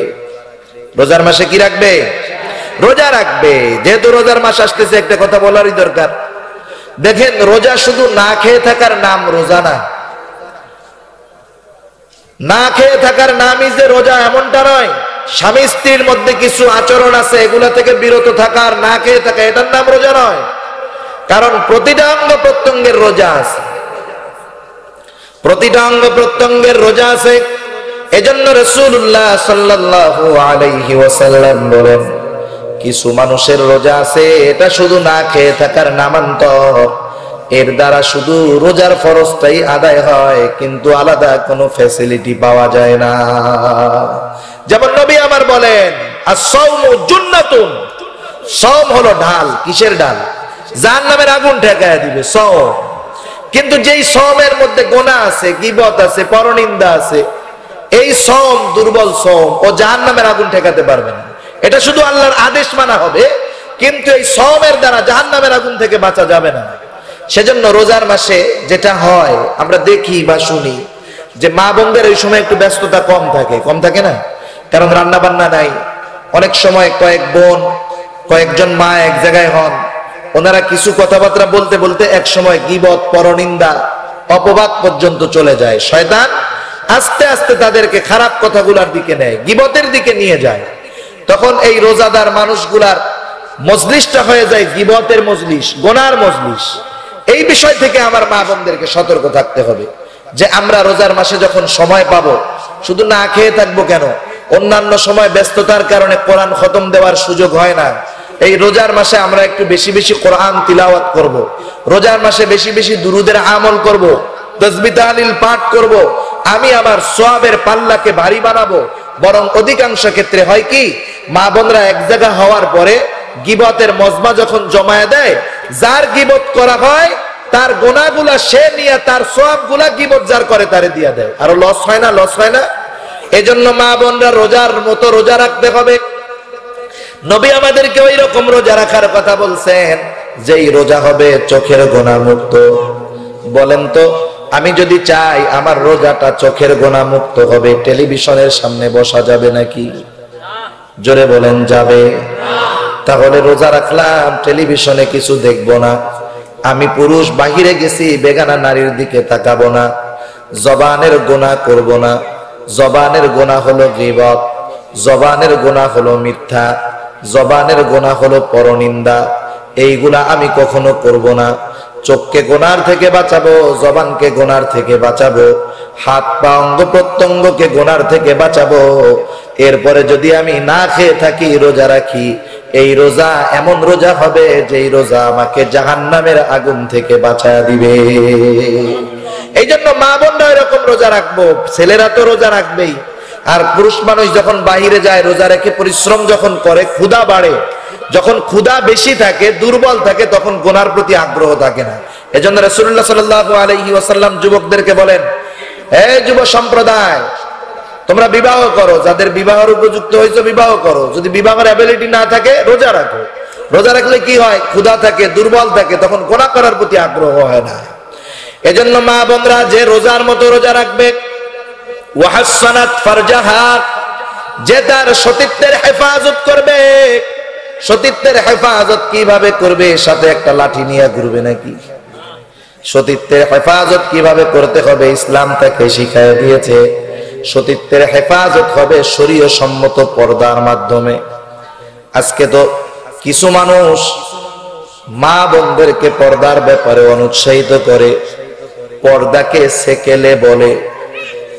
রোজার মাসে কি রাখবে? রোজা রাখবে। যেহেতু রোজার মাস আসতেছে, একটা কথা বলারই দরকার। দেখেন, রোজা শুধু না খেয়ে থাকার নাম রোজা না। না খেয়ে থাকার নামই যে রোজা এমনটা নয়। স্বামী স্ত্রীর মধ্যে কিছু আচরণ আছে, এগুলা থেকে বিরত থাকার, না খেয়ে থাকা, এটার নাম রোজা নয়। কারণ প্রতিটা অঙ্গ প্রত্যঙ্গের রোজা আছে, প্রতিটা অঙ্গ প্রত্যঙ্গের রোজা আছে। এজন্য রাসূলুল্লাহ সাল্লাল্লাহু আলাইহি ওয়াসাল্লাম বলেন, কিছু মানুষের রোজা আছে, এটা শুধু না খেয়ে থাকার নামান্তর। এর দ্বারা শুধু রোজার ফরজটাই আদায় হয়, কিন্তু আলাদা কোনো ফ্যাসিলিটি পাওয়া যায় না। যেমন নবী আমার বলেন, আস-সাওমু জুন্নাতুন, সওম হলো ঢাল। কিসের ঢাল? জাহান্নামের আগুন ঠেকায় দিবে সওম। কিন্তু যেই সওমের মধ্যে গুনাহ আছে, গীবত আছে, পরনিন্দা আছে, এই সওম দুর্বল সওম, ও জাহান্নামের আগুন ঠেকাতে পারবে না। এটা শুধু আল্লাহর আদেশ মানা হবে, কিন্তু এই সওমের দ্বারা জাহান্নামের আগুন থেকে বাঁচা যাবে না। সেজন্য রোজার মাসে যেটা হয়, আমরা দেখি বা শুনি যে মা বোনদের এই সময় একটু ব্যস্ততা কম থাকে। কম থাকে না? কারণ রান্না বান্না নাই। অনেক সময় কয়েক বোন, কয়েকজন মা এক জায়গায় হন, ওনারা কিছু কথাবার্তা বলতে বলতে এক সময় গীবত, পরনিন্দা, অপবাদ পর্যন্ত চলে যায়। শয়তান আস্তে আস্তে তাদেরকে খারাপ কথাগুলোর দিকে নেয়, গীবতের দিকে নিয়ে যায়। তখন এই রোজাদার মানুষগুলার মজলিসটা হয়ে যায় গীবতের মজলিস, গোনার মজলিস। এই বিষয় থেকে আমার মা বোনদেরকে সতর্ক থাকতে হবে যে আমরা রোজার মাসে যখন সময় পাবো, শুধু না খেয়ে থাকবো কেন? অন্যান্য সময় ব্যস্ততার কারণে কোরআন খতম দেওয়ার সুযোগ হয় না। এই রোজার মাসে আমরা একটু বেশি বেশি কোরআন তিলাওয়াত করব। রোজার মাসে বেশি বেশি দুরুদের আমল করব, তাসবিহ তাহলিল পাঠ করব। আমি আমার সওয়াবের পাল্লাকে ভারী বানাবো। বরং অধিকাংশ ক্ষেত্রে হয় কি, মা বোনরা এক জায়গা হওয়ার পরে গীবতের মজমা যখন জমায়ে দেয়, যার গীবত করা হয় তার গুনাহগুলা সে নিয়ে তার সওয়াবগুলা গীবত যার করে তারে দিয়া দেয়। আর লস হয় না, লস হয় না। এজন্য মা বোনরা রোজার মতো রোজা রাখতে হবে। নবী আমাদেরকে ওই রকম রোজা রাখার কথা বলছেন যেই রোজা হবে চোখের গোনা মুক্ত। বলেন তো, আমি যদি চাই আমার রোজাটা চোখের গোনা মুক্ত হবে, টেলিভিশনের সামনে বসা যাবে নাকি? জোরে বলেন, যাবে। তাহলে রোজা রাখলাম, টেলিভিশনে কিছু দেখবো না, আমি পুরুষ বাহিরে গেছি বেগানা নারীর দিকে তাকাবো না, জবানের গোনা করব না। জবানের গোনা হলো গীবত, জবানের গোনা হলো মিথ্যা, জবানের গোনা হলো পরনিন্দা। এইগুলা আমি কখনো করব না। চোখকে গোনার থেকে বাঁচাবো, জবানকে গোনার থেকে বাঁচাবো, হাত পা অঙ্গ প্রত্যঙ্গকে গোনার থেকে বাঁচাবো। এরপরে যদি আমি না খেয়ে থাকি, রোজা রাখি, এই রোজা এমন রোজা হবে যেই রোজা আমাকে জাহান্নামের আগুন থেকে বাঁচায় দিবে। এই জন্য মা বোনরা এরকম রোজা রাখবো। ছেলেরা তো রোজা রাখবেই, আর পুরুষ মানুষ যখন বাহিরে যায় রোজা রেখে পরিশ্রম যখন করে, ক্ষুধা বাড়ে, যখন ক্ষুধা বেশি থাকে, দুর্বল থাকে, তখন গুনার প্রতি আগ্রহ থাকে না। এজন্য রাসূলুল্লাহ সাল্লাল্লাহু আলাইহি ওয়াসাল্লাম যুবকদেরকে বলেন, হে যুব সম্প্রদায়, তোমরা বিবাহ করো, যাদের বিবাহের উপযুক্ত হয়েছে বিবাহ করো, যদি বিবাহের অ্যাবিলিটি না থাকে রোজা রাখো। রোজা রাখলে কি হয়? ক্ষুধা থাকে, দুর্বল থাকে, তখন গুনাহ করার প্রতি আগ্রহ হয় না। এজন্য মা বোনরা যে রোজার মতো রোজা রাখবে, ওয়াহাসানাত ফারজাহা, যে তার সতীত্বের হেফাজত করবে। সতীত্বের হেফাজত কিভাবে করবে? সাথে একটা লাঠি নিয়ে ঘুরবে নাকি? সতীত্বের হেফাজত কিভাবে করতে হবে ইসলাম তাকে শিখায় দিয়েছে। সতীত্বের হেফাজত হবে শরীয় সম্মত পর্দার মাধ্যমে। আজকে তো কিছু মানুষ মা বোনদেরকে পর্দার ব্যাপারে অনুৎসাহিত করে, পর্দাকে সেকেলে বলে।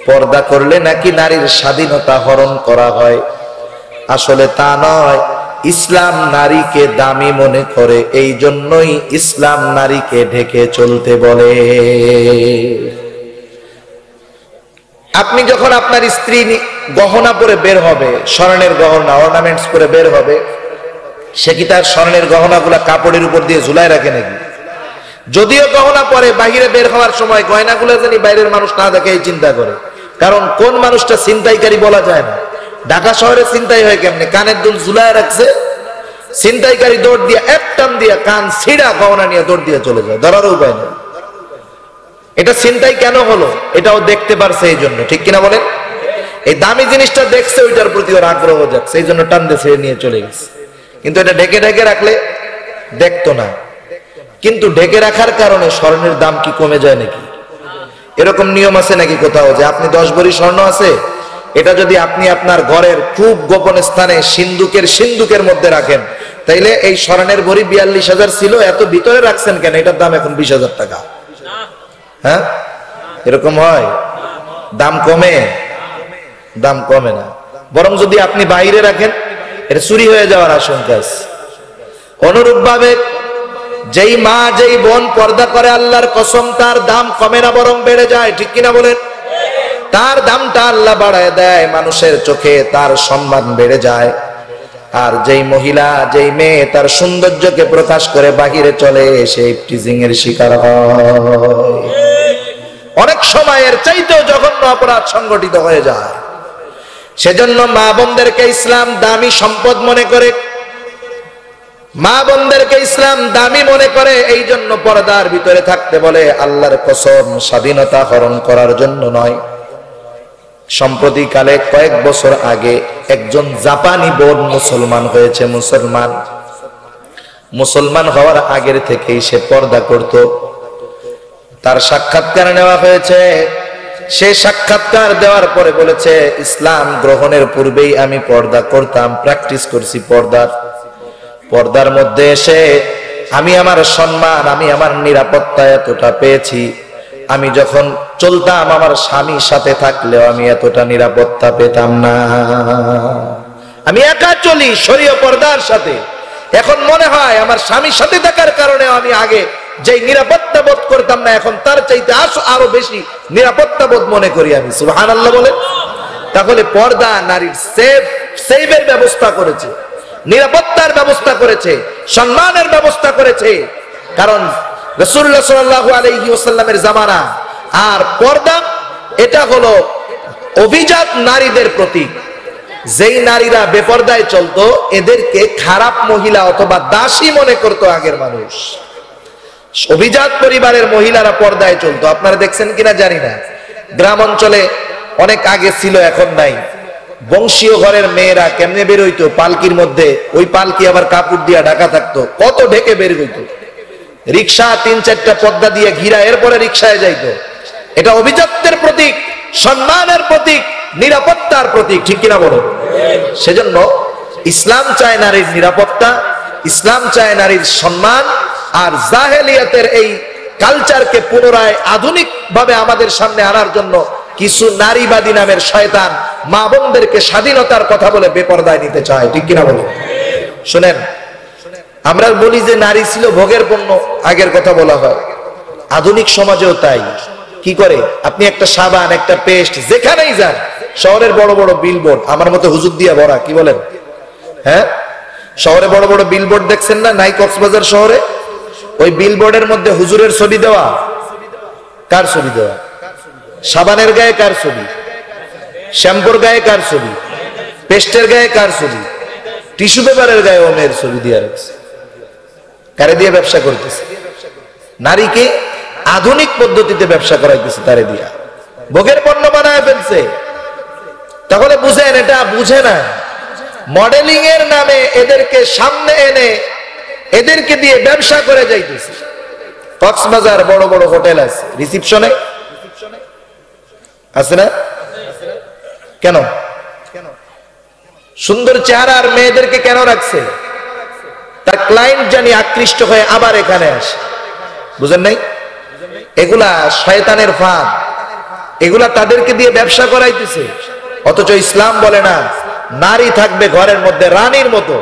পর্দা করলে নাকি নারীর স্বাধীনতা হরণ করা হয়। আসলে তা নয়। ইসলাম নারীকে দামি মনে করে, এই জন্যই ইসলাম নারীকে ঢেকে চলতে বলে। আপনি যখন আপনার স্ত্রী গহনা পরে বের হবে, স্বর্ণের গহনা, অর্নামেন্টস করে বের হবে, সে কি তার স্বর্ণের গহনাগুলা কাপড়ের উপর দিয়ে ঝুলায় রাখে নাকি? যদিও গহনা পরে বাহিরে বের হওয়ার সময় গয়নাগুলো জানি বাইরের মানুষ না দেখে এই চিন্তা করে। কারণ কোন মানুষটা ছিনতাইকারী বলা যায় না। ঢাকা শহরে ছিনতাই হয় কেমনে? কানের দুল ঝুলায় রাখছে, ছিনতাইকারী দৌড় দিয়ে এক টান দিয়ে কান ছিঁড়া গহনা নিয়ে দৌড় দিয়ে চলে যায়, ধরার উপায় নেই। এটা ছিনতাই কেন হলো? এটাও দেখতে পারছে এই জন্য, ঠিক কিনা বলেন? এই দামি জিনিসটা দেখছে, ওইটার প্রতি ওর আগ্রহ যাচ্ছে, এই জন্য টান দিয়ে ছেড়ে নিয়ে চলে গেছে। কিন্তু এটা ঢেকে ঢেকে রাখলে দেখতো না। কিন্তু ঢেকে রাখার কারণে স্বর্ণের দাম কি কমে যায় নাকি? এরকম নিয়ম আছে নাকি কোথাও যে আপনি 10 ভরি স্বর্ণ আছে, এটা যদি আপনি আপনার ঘরের খুব গোপন স্থানে সিন্ধুকের মধ্যে রাখেন, তাইলে এই স্বর্ণের ভরি 42,000 ছিল, এত ভিতরে রাখছেন কেন? এটার দাম এখন 20,000 টাকা। হ্যাঁ, এরকম হয়? দাম কমে? দাম কমে না, বরং যদি আপনি বাইরে রাখেন এটা চুরি হয়ে যাওয়ার আশঙ্কা আছে। অনুরূপ ভাবে যেই মা যেই বোন পর্দা করে, আল্লাহর কসম তার দাম কমে না বরং বেড়ে যায়, ঠিক কিনা বলেন? তার দামটা আল্লাহ বাড়ায় দেয়, মানুষের চোখে তার সম্মান বেড়ে যায়। আর যেই মহিলা যেই মেয়ে তার সৌন্দর্যকে প্রকাশ করে বাহিরে চলে, সেই টিজিং এর শিকার হয়। অনেক সময় এর চাইতেও জঘন্য অপরাধ সংগঠিত হয়ে যায়। সেজন্য মা বোনদেরকে ইসলাম দামি সম্পদ মনে করে, মা বোনদেরকে ইসলাম দামি মনে করে, এই জন্য পর্দার ভিতরে থাকতে বলে। আল্লাহর কসম, স্বাধীনতা হরণ করার জন্য নয়। সম্প্রতিকালে কয়েক বছর আগে একজন জাপানি বোন মুসলমান হয়েছে। মুসলমান হওয়ার আগের থেকেই সে পর্দা করত। তার সাক্ষাৎকার নেওয়া হয়েছে। সে সাক্ষাৎকার দেওয়ার পরে বলেছে, ইসলাম গ্রহণের পূর্বেই আমি পর্দা করতাম, প্র্যাকটিস করছি পর্দার মধ্যে এসে আমি আমার সম্মান, আমি আমার নিরাপত্তা এতটা পেয়েছি। আমি যখন চলতাম আমার স্বামীর সাথে থাকলেও আমি এতটা নিরাপত্তা পেতাম না। আমি একা চলি শরীয় পর্দার সাথে। এখন মনে হয় আমার স্বামীর সাথে থাকার কারণে আমি আগে যেই নিরাপত্তা বোধ করতাম না, এখন তার চাইতে আরো বেশি নিরাপত্তা বোধ মনে করি আমি। সুবহানাল্লাহ বলেন। তাহলে পর্দা নারীর সেভের ব্যবস্থা করেছে, নিরাপত্তার ব্যবস্থা করেছে, সম্মানের ব্যবস্থা করেছে। কারণ রাসূলুল্লাহ সাল্লাল্লাহু আলাইহি ওয়াসাল্লামের জামানা আর পর্দা এটা হলো অভিজাত নারীদের প্রতীক। যেই নারীরা বেপরদায় চলতো এদেরকে খারাপ মহিলা অথবা দাসী মনে করতো আগের মানুষ। অভিজাত পরিবারের মহিলারা পর্দায় চলতো, আপনারা দেখছেন কিনা জানি না, গ্রাম অঞ্চলে অনেক আগে ছিল এখন নাই। বংশীয় ঘরের মেয়েরা কেমনে বের হইতো পালকির মধ্যে, ওই পালকি আবার কাপড় দিয়া ঢাকা থাকতো, কত ঢেকে বের হইতো। রিক্সা 3-4টা পর্দা দিয়ে ঘিরা, এরপরে রিক্সায় যাইতো। এটা অভিজাত্যের প্রতীক, সম্মানের প্রতীক, নিরাপত্তার প্রতীক, ঠিক কিনা বলো? সেজন্য ইসলাম চায় নারীর নিরাপত্তা, ইসলাম চায় নারীর সম্মান। আর জাহেলিয়াতের এই কালচারকে পুনরায় আধুনিক ভাবে আমাদের সামনে আনার জন্য কিছু নারীবাদী নামের শয়তান মা বোনদেরকে স্বাধীনতার কথা বলে বেপরদায় নিতে চায়, ঠিক কিনা বলো? শুনেন, আমরা বলি যে নারী ছিল ভোগের পণ্য, আগের কথা বলা হয়, আধুনিক সমাজেও তাই। কি করে? আপনি একটা সাবান, একটা পেস্ট যেখানেই যান, শহরের বড় বড় বিলবোর্ড, আমার মতো হুজুর দিয়া ভরা, কি বলেন? হ্যাঁ, শহরে বড় বড় বিলবোর্ড দেখছেন না, নাই কক্সবাজার শহরে? ওই বিলবোর্ডের মধ্যে হুজুরের ছবি দেওয়া। কার ছবি দেওয়া? সাবানের গায়ে কার ছবি? শ্যাম্পুর গায়ে কার ছবি? পেস্টের গায়ে কার ছবি? টিস্যু পেপারের গায়ে অনেক ছবি দিয়ে রাখছে। কারে দিয়ে ব্যবসা করতেছে? নারীকে আধুনিক পদ্ধতিতে ব্যবসা করাইতেছে, তারে দিয়া ভোগের পণ্য বানায় ফেলছে। তাহলে বুঝেন, এটা বুঝে না। মডেলিং এর নামে এদেরকে সামনে এনে এদেরকে দিয়ে ব্যবসা করে যাইতেছে। কক্সবাজার বড় বড় হোটেল আছে, রিসিপশনে আছে না? কেন? সুন্দর চেহারার মেয়েদেরকে কেন রাখছে? তার ক্লায়েন্ট জানি আকৃষ্ট হয়ে আবার এখানে আসে। বুঝেন নাই? এগুলা শয়তানের ফাঁদ, এগুলা তাদেরকে দিয়ে ব্যবসা করাইতেছে। অথচ ইসলাম বলে না, নারী থাকবে ঘরের মধ্যে রানীর মতো,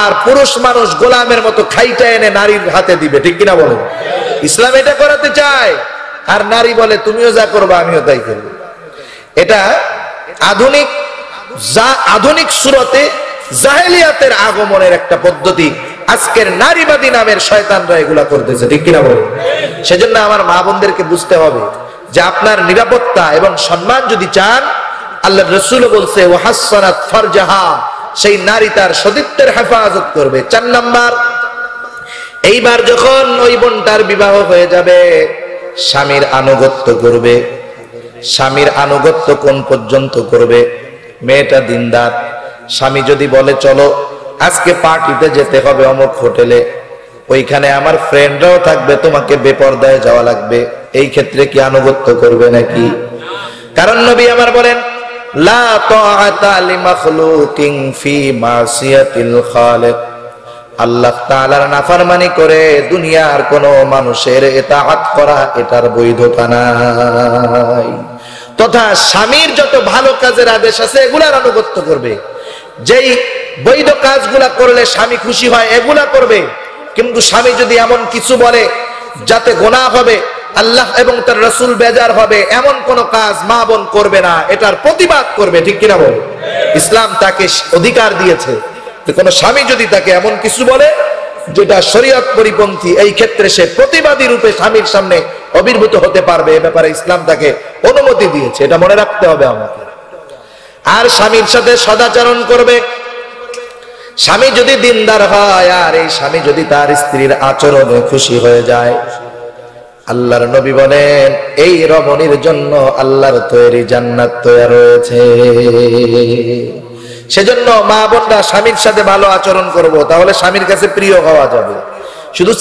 আর পুরুষ মানুষ গোলামের মতো খাইটা এনে নারীর হাতে দিবে, ঠিক কিনা বলেন? ইসলাম এটা করাতে চায়, আর নারী বলে তুমিও যা করবা আমিও তাই করবো। এটা আধুনিক সুরতে জাহেলিয়াতের আগমনের একটা পদ্ধতি। আজকের নারীবাদী নামের শয়তানরা এগুলা করতেছে, ঠিক কিনা বলেন? সেজন্য আমার মা বোনদেরকে বুঝতে হবে যে আপনার নিরাপত্তা এবং সম্মান যদি চান, আল্লাহর রাসূল বলছে ওয়াহাসসানাত ফারজাহা, সেই নারী তার সতীত্বের হেফাজত করবে। 4 নাম্বার, এইবার যখন ওই বোনটার বিবাহ হয়ে যাবে, স্বামীর আনুগত্য করবে। স্বামীর আনুগত্য কোন পর্যন্ত করবে? মেয়েটা দিনদার, স্বামী যদি বলে চলো আজকে পার্টিতে যেতে হবে অমুক হোটেলে, ওইখানে আমার ফ্রেন্ডরাও থাকবে, তোমাকে বেপরদায় যাওয়া লাগবে, এই ক্ষেত্রে কি আনুগত্য করবে নাকি? কারণ নবী আমার বলেন লা তাআতা লিমাখলুকিন ফি মাসিয়াতিল খালিক, আল্লাহ তাআলার নাফরমানি করে দুনিয়ার কোন মানুষের ইতাআত করা এটার বৈধতা নাই। তথা স্বামীর যত ভালো কাজের আদেশ আছে এগুলার আনুগত্য করবে। যেই বৈধ কাজগুলা করলে স্বামী খুশি হয় এগুলা করবে। কিন্তু স্বামী যদি এমন কিছু বলে যাতে গুনাহ হবে, আল্লাহ এবং তার রাসূল বেজার হবে, এমন কোন কাজ মা বোন করবে না, এটার প্রতিবাদ করবে, ঠিক কিনা বল? ইসলাম তাকে অধিকার দিয়েছে যে কোন স্বামী যদি তাকে এমন কিছু বলে যেটা শরীয়ত পরিপন্থী, এই ক্ষেত্রে সে প্রতিবাদী রূপে স্বামীর সামনে আবির্ভূত হতে পারবে। এ ব্যাপারে ইসলাম তাকে অনুমতি দিয়েছে, এটা মনে রাখতে হবে আমাকে। আর স্বামীর সাথে সদাচরণ করবে। স্বামী যদি দিনদার হয় আর এই স্বামী যদি তার স্ত্রীর আচরণে খুশি হয়ে যায়, আল্লাহর নবী বলেন এই রমণীর জন্য আল্লাহর তৈরি জান্নাত তৈরি রয়েছে। সেজন্য মা বোনরা স্বামীর সাথে ভালো আচরণ করব, তাহলে স্বামীর কাছে প্রিয় হওয়া যাবে। শুধু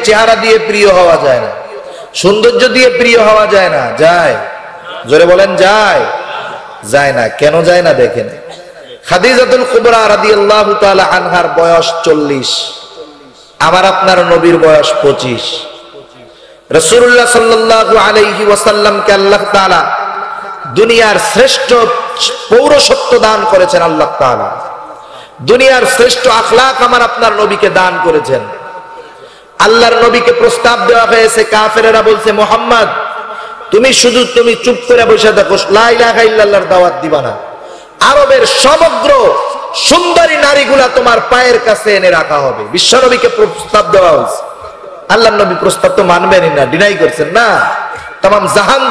চেহারা দিয়ে প্রিয় হওয়া যায় না, সৌন্দর্য দিয়ে প্রিয় হওয়া যায় না। যায়? জোরে বলেন যায়? যায় না। কেন যায় না দেখেন, খাদিজাতুল কুবরা রাদিয়াল্লাহু তাআলা আনহার বয়স 40, আমার আপনার নবীর বয়স 25। রাসূলুল্লাহ সাল্লাল্লাহু আলাইহি ওয়াসাল্লামকে আল্লাহ তাআলা দুনিয়ার শ্রেষ্ঠ পৌরসত্ব দান করেছেন। আল্লাহ তাআলা দুনিয়ার শ্রেষ্ঠ আখলাক আমার আপনার নবীকে দান করেছেন। আল্লাহর নবীকে প্রস্তাব দেওয়া হয়েছে, কাফেরেরা বলছে মুহাম্মদ তুমি চুপ করে বসে থাকো, লা ইলাহা ইল্লাল্লাহর দাওয়াত দিবা না, আরবের সমগ্র সুন্দরী নারীগুলা তোমার পায়ের কাছে এনে রাখা হবে। বিশ্বনবীকে প্রস্তাব দেওয়া হয়েছে। আল্লাহর নবী প্রস্তাব তো মানবেনই না, ডিনাই করছেন না। তামাম জাহান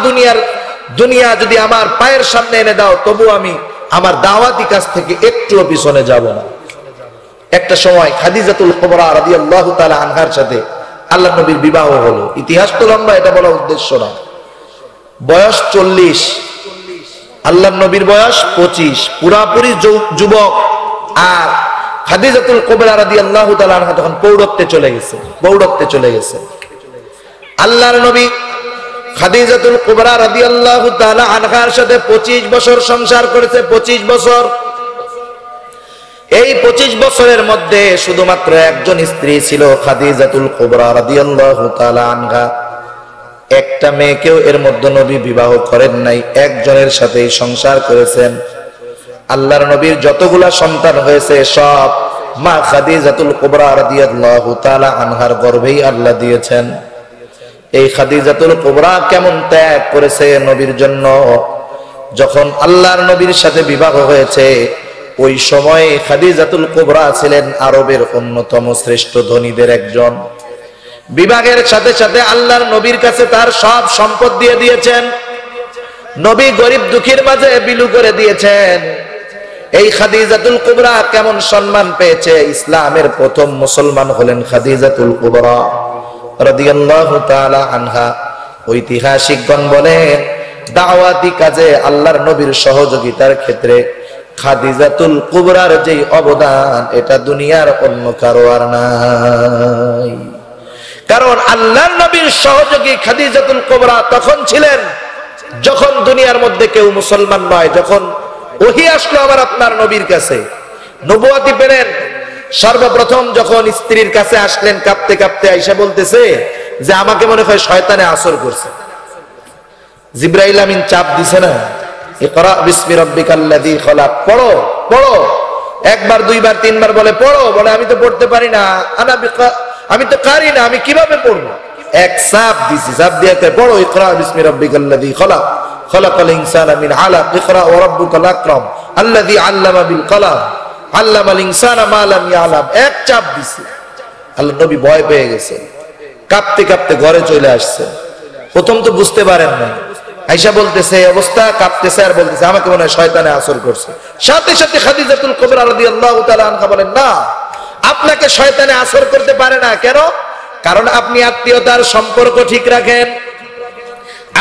দুনিয়া যদি আমার পায়ের সামনে এনে দাও তবু আমি আমার দাওয়াতি কাজ থেকে একটুও পিছনে যাব না। একটা সময় খাদিজাতুল কুবরা রাদিয়াল্লাহু তাআলা আনহার সাথে আল্লাহর নবীর বিবাহ হলো। ইতিহাস তো লম্বা, এটা বলা উদ্দেশ্য না। বয়স 40, আল্লাহর নবীর বয়স 25, পুরাপুরি যুবক। আর খাদিজাতুল কুবরা রাদিয়াল্লাহু তাআলা আনহা তখন প্রৌঢ়ত্বে চলে গেছে। আল্লাহর নবী খাদিজাতুল কুবরা রাদিয়াল্লাহু তাআলা আনহার সাথে 25 বছর সংসার করেছে। 25 বছর। এই 25 বছরের মধ্যে শুধুমাত্র একজন স্ত্রী ছিল, খাদিজাতুল কুবরা রাদিয়াল্লাহু তাআলা আনহা। একটা মেয়েকেও এর মধ্যে নবী বিবাহ করেন নাই, একজনের সাথেই সংসার করেছেন। আল্লাহর নবীর যতগুলা সন্তান হয়েছে সব মা খাদিজাতুল কুবরা রাদিয়াল্লাহু তাআলা আনহার গর্ভেই আল্লাহ দিয়েছেন। এই খাদিজাতুল কুবরা কেমন ত্যাগ করেছে নবীর জন্য। যখন আল্লাহর নবীর সাথে বিবাহ হয়েছে ওই সময় খাদিজাতুল কুবরা ছিলেন আরবের অন্যতম শ্রেষ্ঠ ধনীদের একজন। বিবাহের সাথে সাথে আল্লাহর নবীর কাছে তার সব সম্পদ দিয়ে দিয়েছেন। নবী গরিব দুঃখীর মাঝে বিলু করে দিয়েছেন। এই খাদিজাতুল কুবরা কেমন সম্মান পেয়েছে। ইসলামের প্রথম মুসলমান হলেন খাদিজাতুল কুবরা রাদিয়াল্লাহু তাআলা আনহা। ঐতিহাসিকগণ বলেন দাওয়াতি কাজে আল্লাহর নবীর সহযোগিতার ক্ষেত্রে খাদিজাতুল কুবরার যে অবদান এটা দুনিয়ার অন্য কারো আর নাই। কারণ আল্লাহর নবীর সহযোগী খাদিজাতুল কুবরা তখন ছিলেন যখন দুনিয়ার মধ্যে কেউ মুসলমান নয়। যখন ওহী আসলো আমার আপনার নবীর কাছে, নবুয়তি পেলেন, সর্বপ্রথম যখন স্ত্রীর কাছে আসলেন কাঁপতে কাঁপতে আয়েশা বলতেছে যে আমাকে মনে হয় শয়তানে আসর করছে। জিবরাইল আমিন চাপ দিছে না, ইকরা বিসমি রাব্বিকাল্লাযী খলাক, পড়ো পড়ো। একবার দুইবার তিনবার বলে পড়ো, বলে আমি তো পড়তে পারি না, আমি তো কারি না, আমি কিভাবে পড়বো। এক চাপ দিছি, চাপ দিয়ে পড়ো ইকরা বিসমি রাব্বিকাল্লাযী খলাক খলাকাল ইনসানা মিন আলাক ইকরা ওয়া রাব্বুকাল আকরাম আল্লাযী আল্লামা বিল কলম আল্লামাল ইনসানা মা লাম ইয়ালাম। এক চাপ দিছি। আল্লাহর নবী ভয় পেয়ে গেছে, কাঁপতে কাঁপতে ঘরে চলে আসছে। প্রথম তো বুঝতে পারেন না। আয়েশা বলতেছে এই অবস্থা, কাঁপতেছে আর বলতেছে আমাকে মনে হয় শয়তানে আসর করছে। সাথে সাথে খাদিজাতুল কুবরা রাদিয়াল্লাহু তাআলা আনহা বলেন না, আপনাকে শয়তানে আসর করতে পারে না। কেন? কারণ আপনি আত্মীয়তার সম্পর্ক ঠিক রাখেন,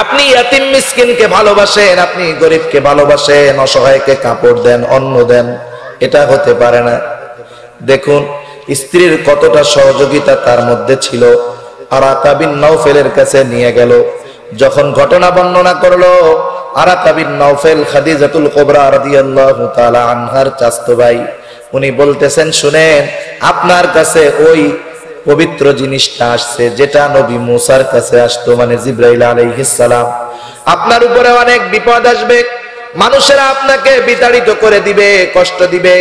আপনি ইয়াতিম মিসকিনকে ভালোবাসেন, আপনি গরিবকে ভালোবাসেন, অসহায়কে কাপড় দেন, অন্ন দেন। এটা হতে পারে না। দেখুন স্ত্রীর কতটা সহযোগিতা তার মধ্যে ছিল। আরাকা বিন নাওফেলের কাছে নিয়ে গেল। যখন ঘটনা বর্ণনা করলো, আরাকা বিন নাওফেল খাদিজাতুল কুবরা রাদিয়াল্লাহু তাআলা আনহার চাচতো ভাই, উনি বলতেছেন শুনেন, আপনার কাছে ওই পবিত্র জিনিসটা আসছে যেটা নবী মুসার কাছে আসতো, মানে জিবরাইল আলাইহিস সালাম। আপনার উপরে অনেক বিপদ আসবে, মানুষেরা আপনাকে বিতাড়িত করে দিবে, কষ্ট দিবে।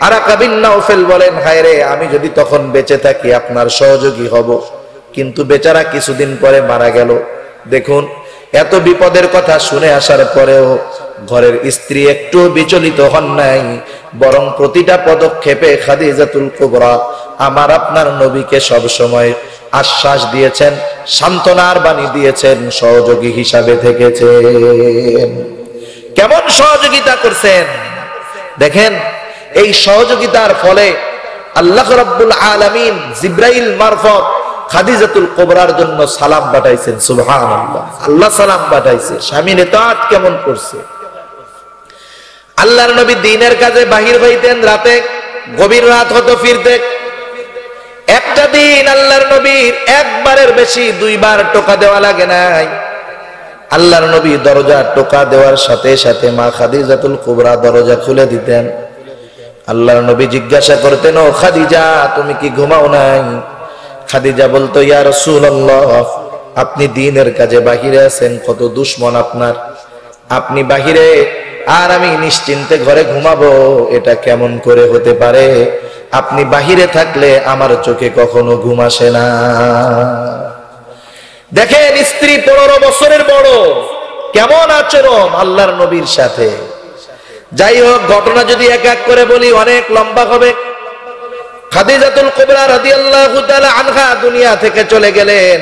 আরাকা বিন নাওফেল বলেন হায় রে, আমি যদি তখন বেঁচে থাকি আপনার সহযোগী হব। কিন্তু বেচারা কিছুদিন পরে মারা গেল। দেখুন এত বিপদের কথা শুনে আসার পরেও ঘরের স্ত্রী একটু বিচলিত হন নাই, বরং প্রতিটা পদক্ষেপে খাদিজাতুল কুবরা আমার আপনার নবীকে সব সময় আশ্বাস দিয়েছেন, সান্ত্বনার বাণী দিয়েছেন, সহযোগী হিসাবে থেকেছেন। কেমন সহযোগিতা করছেন দেখেন। এই সহযোগিতার ফলে আল্লাহ রাব্বুল আলামিন জিবরাইল মারফত খাদিজাতুল কুবরার জন্য সালাম পাঠাইছেন। সুবহানাল্লাহ, আল্লাহ সালাম পাঠাইছে। স্বামীর ইতাআত কেমন করছে। আল্লাহর নবী দিনের কাজে বাহির হইতেন, রাতে গভীর রাত হতো ফিরতে। একটা দিন আল্লাহর নবীর একবারের বেশি দুইবার টোকা দেওয়া লাগে নাই। আল্লাহর নবী দরজা টোকা দেওয়ার সাথে সাথে মা খাদিজাতুল কুবরা দরজা খুলে দিতেন। আল্লাহর নবী জিজ্ঞাসা করতেন, ও খাদিজা তুমি কি ঘুমাও নাই? খাদিজা বলতো, ইয়া রাসূলুল্লাহ আপনি দিনের কাজে বাহিরে আছেন, কত দুশমন আপনার, আপনি বাহিরে আর আমি নিশ্চিন্তে ঘরে ঘুমাবো, এটা কেমন করে হতে পারে? আপনি বাহিরে থাকলে আমার চোখে কখনো ঘুম আসে না। দেখেন স্ত্রী 15 বছরের বড়, কেমন আচরণ আল্লাহর নবীর সাথে। যাই হোক, ঘটনা যদি এক এক করে বলি অনেক লম্বা হবে। খাদিজাতুল কুবরা রাদিয়াল্লাহু তাআলা আনহা দুনিয়া থেকে চলে গেলেন।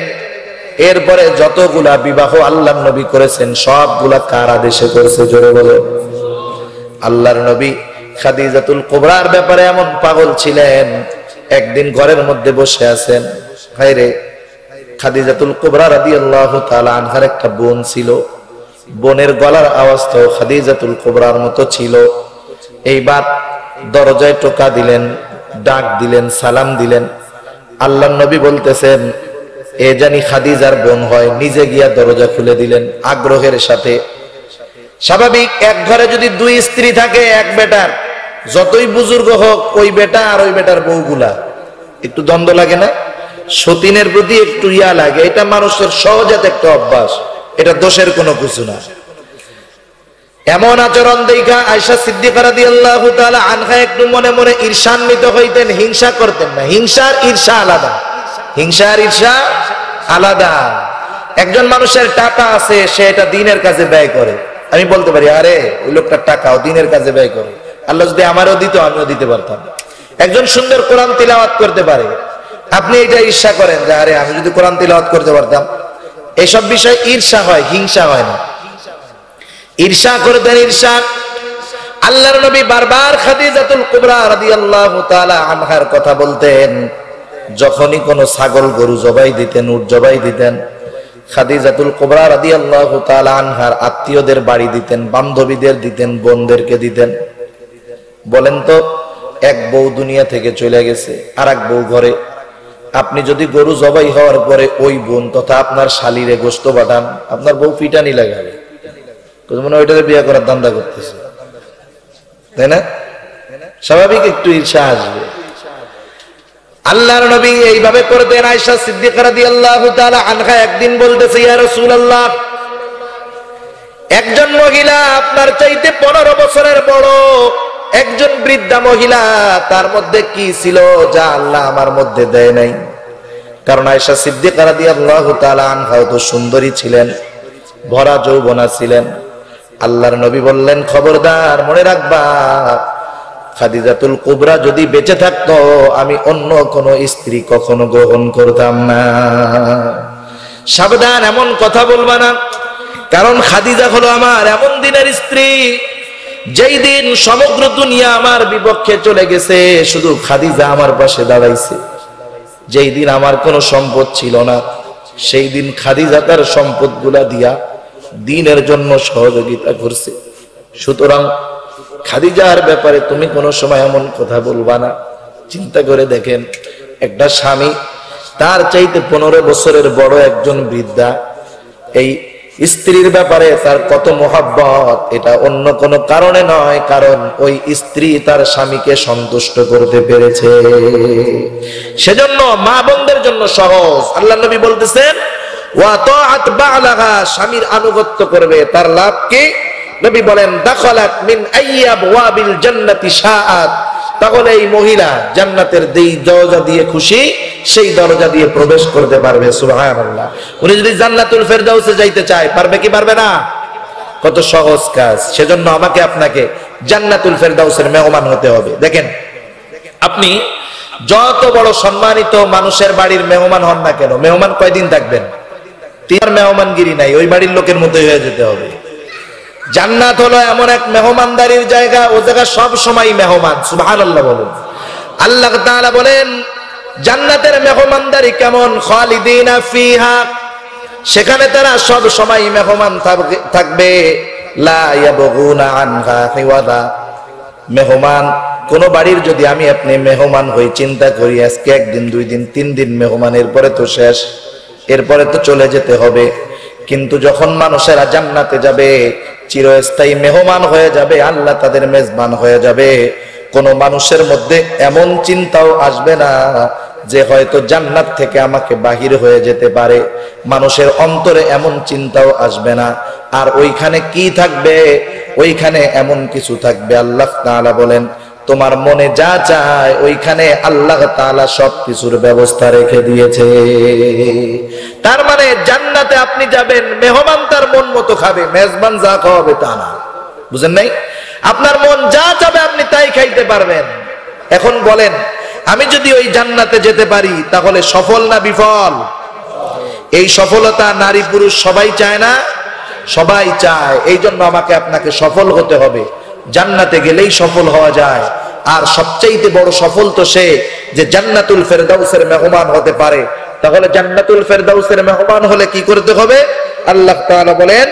এরপরে যতগুলা বিবাহ আল্লাহর নবী করেছেন সবগুলা কার আদেশে করেছে? জোরে বলে। আল্লাহর নবী খাদিজাতুল কুবরার ব্যাপারে এমন পাগল ছিলেন, একদিন ঘরের মধ্যে বসে আছেন, হায়রে খাদিজাতুল কুবরা রাদিয়াল্লাহু তাআলা আনহার একটা বোন ছিল, বোনের গলার আওয়াজটাও খাদিজাতুল কুবরার মতো ছিল। এইবার দরজায় টোকা দিলেন, ডাক দিলেন, সালাম দিলেন। আল্লাহর নবী বলতেছেন এ জানি খাদিজার বোন হয়, নিজে গিয়া দরজা খুলে দিলেন আগ্রহের সাথে। স্বাভাবিক এক ঘরে যদি দুই স্ত্রী থাকে, এক বেটার, যতই বুজুর্গ হোক ওই বেটা আর ওই বেটার বউগুলা একটু দ্বন্দ্ব লাগে না? সতীনের প্রতি একটু ইয়া লাগে, এটা মানুষের সহজাত একটা অভ্যাস, এটা দোষের কোনো কিছু না। এমন আচরণ দেখা আয়েশা সিদ্দিকা রাদিয়াল্লাহু তাআলা আনহা একটু মনে মনে ঈর্ষান্বিত হইতেন, হিংসা করতেন না। হিংসার ঈর্ষা আলাদা, হিংসার ঈর্ষা আলাদা। একজন মানুষের টাকা আছে, সে এটা দ্বীনের কাজে ব্যয় করে। আমি বলতে পারি আরে ওই লোকটার টাকাও দ্বীনের কাজে ব্যয় করে, আল্লাহ যদি আমারও দিত আমিও দিতে পারতাম। একজন সুন্দর কোরআন তিলাওয়াত করতে পারে, আপনি এটা ঈর্ষা করেন যে আরে আমি যদি কোরআন তিলাওয়াত করতে পারতাম। এইসব বিষয় ঈর্ষা হয়, হিংসা হয় না। ঈর্ষা করতেন, ঈর্ষা। আল্লাহর নবী বারবার খাদিজাতুল কুবরা রাদিয়াল্লাহু তাআলা আনহার কথা বলতেন। যখনই কোনো ছাগল গরু জবাই দিতেন, উট জবাই দিতেন, খাদিজাতুল কুবরা রাদিয়াল্লাহু তাআলা আনহার আত্মীয়দের বাড়ি দিতেন, বান্ধবীদের দিতেন, বোনদেরকে দিতেন। বলেন তো, এক বউ দুনিয়া থেকে চলে গেছে, আর এক বউ ঘরে। আপনি যদি গরু জবাই হওয়ার পরে ওই বোন তথা আপনার শালিরে গোশত পাঠান, আপনার বউ পিটানি লাগাবে, মনে হয় ওইটাকে বিয়ে করার ধান্দা করতেছে, তাই না? স্বাভাবিক একটু ঈর্ষা আসবে। আল্লাহর নবী এইভাবে করতেন। আয়েশা সিদ্দিকা রাদিয়াল্লাহু তাআলা আনহা একদিন বলতেছে ইয়া রাসূলুল্লাহ, একজন মহিলা আপনার চাইতে 15 বছরের বড়, একজন বৃদ্ধা মহিলা, তার মধ্যে কি ছিল যা আল্লাহ আমার মধ্যে দেয় নাই? কারণ আয়েশা সিদ্দিকা রাদিয়াল্লাহু তাআলা আনহা তো সুন্দরী ছিলেন, ভরা যৌবনা ছিলেন। আল্লাহর নবী বললেন খবরদার, মনে রাখবা খাদিজাতুল কুবরা যদি বেঁচে থাকতো আমি অন্য কোন স্ত্রী কখনো গ্রহণ করতাম না। সাবধান, এমন কথা বলবা না, কারণ খাদিজা হলো আমার এমন দিনের স্ত্রী, যেই দিন সমগ্র দুনিয়া আমার বিপক্ষে চলে গেছে শুধু খাদিজা আমার পাশে দাঁড়াইছে। যেই দিন আমার কোনো সম্পদ ছিল না, সেই দিন খাদিজা তার সম্পদগুলা দিয়া দ্বীনের জন্য সহযোগিতা করছে। সুতরাং খাদিজার ব্যাপারে তুমি কোনো সময় এমন কথা বলবা না। চিন্তা করে দেখেন, একটা স্বামী তার চাইতে 15 বছরের বড় একজন বৃদ্ধা, এই স্ত্রীর ব্যাপারে তার কত মহব্বত, এটা অন্য কোনো কারণে নয়, কারণ ওই স্ত্রী তার স্বামীকে সন্তুষ্ট করতে পেরেছে। সেজন্য মা বোনদের জন্য সহজ। আল্লাহ নবী বলতেছেন ওয়া তাআত বা'লাহা, স্বামীর আনুগত্য করবে, তার লাভ কি? নবী বলেন দাখালাত মিন আইয়াব ওয়াবিল জান্নাতি শাআত, তাহলে এই মহিলা জান্নাতের যেই দরজা দিয়ে খুশি সেই দরজা দিয়ে প্রবেশ করতে পারবে। সুবহানাল্লাহ। উনি যদি জান্নাতুল ফেরদাউসে যাইতে চায়, পারবে কি পারবে না? কত সহজ কাজ। সেজন্য আমাকে আপনাকে জান্নাতুল ফেরদাউসের মেহমান হতে হবে। দেখেন, আপনি যত বড় সম্মানিত মানুষের বাড়ির মেহমান হন না কেন, মেহমান কয়দিন থাকবেন? তিন মেহমানগিরি নাই, ওই বাড়ির লোকের মতোই হয়ে যেতে হবে। জান্নাত হলো এমন এক মেহমানদারির জায়গা, ও জায়গা সব সময় মেহমান। সুবহানাল্লাহ বলুন। আল্লাহ তাআলা বলেন জান্নাতের মেহমানদারি কেমন? খালিদিনা ফিহা, সেখানে তারা সব সময় মেহমান থাকবে। লা ইয়াবগুনা আনহা হিওয়ালা, মেহমান কোন বাড়ির যদি আমি আপনি মেহমান হই, চিন্তা করি আজকে একদিন, 2 দিন, 3 দিন মেহমানের পরে তো শেষ, এরপরে তো চলে যেতে হবে। কিন্তু যখন মানুষেরা জান্নাতে যাবে, চিরস্থায়ী মেহমান হয়ে যাবে, আল্লাহ তাদের মেজবান হয়ে যাবে। কোন মানুষের মধ্যে এমন চিন্তাও আসবে না যে হয়তো জান্নাত থেকে আমাকে বাহির হয়ে যেতে পারে, মানুষের অন্তরে এমন চিন্তাও আসবে না। আর ওইখানে কি থাকবে? ওইখানে এমন কিছু থাকবে, আল্লাহ তাআলা বলেন তোমার মনে যা চায় ওইখানে আল্লাহ তাআলা সবকিছুর ব্যবস্থা রেখে দিয়েছে। তার মানে জান্নাতে আপনি যাবেন, মেহমান তার মন মতো খাবে, মেজবান যা খাওয়াবে তা না। বুঝেন নাই? আপনার মন যা চাবে আপনি তাই খাইতে পারবেন। এখন বলেন, আমি যদি ওই জান্নাতে যেতে পারি তাহলে সফল না বিফল? এই সফলতা নারী পুরুষ সবাই চায় না? সবাই চায়। এই জন্য আমাকে আপনাকে সফল হতে হবে। জান্নাতে গেলেই সফল হওয়া যায়। আর সবচেয়ে বড় সফল তো সে যে জান্নাতুল ফেরদাউসের মেহমান হতে পারে। তাহলে জান্নাতুল ফেরদাউসের মেহমান হলে কি করতে হবে? আল্লাহ তাআলা বলেন,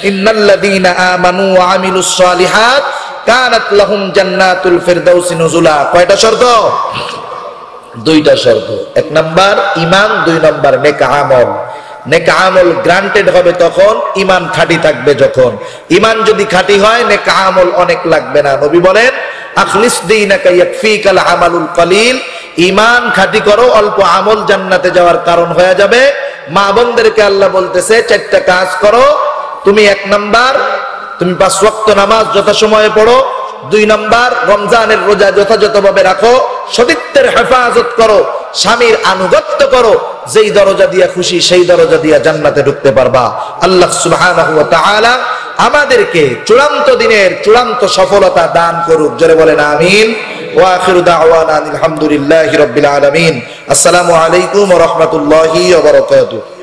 ইন্নাল্লাযীনা আমানু ওয়া আমিলুস সালিহাত কানাত লাহুম জান্নাতুল ফেরদাউসি নুজুলা। কয়টা শর্ত? দুইটা শর্ত। এক নাম্বার ঈমান, দুই নাম্বার নেক আমল। নেক আমল গ্রান্টেড হবে তখন, ঈমান খাঁটি থাকবে যখন। ঈমান যদি খাঁটি হয় নেক আমল অনেক লাগবে না। নবী বলেন, আখলিস দীনাকা ইয়াকফিকাল আমালুল কলিল। ঈমান খাঁটি করো, অল্প আমল জান্নাতে যাওয়ার কারণ হয়ে যাবে। মা বোনদেরকে আল্লাহ বলতেছে চারটা কাজ করো। তুমি এক নাম্বার, তুমি 5 ওয়াক্ত নামাজ যথাসময়ে পড়ো। 2 নাম্বার, রমজানের রোজা যথাযথভাবে রাখো। সতীত্বের হেফাজত করো, স্বামীর আনুগত্য করো। যেই দরজা দিয়া খুশি সেই দরজা দিয়া জান্নাতে ঢুকতে পারবা। আল্লাহ সুবহানাহু ওয়া তাআলা আমাদেরকে চূড়ান্ত দিনের চূড়ান্ত সফলতা দান করুক। জোরে বলেন আমিন। ওয়া আখিরু দাওয়ানা আলহামদুলিল্লাহি রাব্বিল আলামিন। আসসালামু আলাইকুম ওয়া রাহমাতুল্লাহি ওয়া বারাকাতুহু।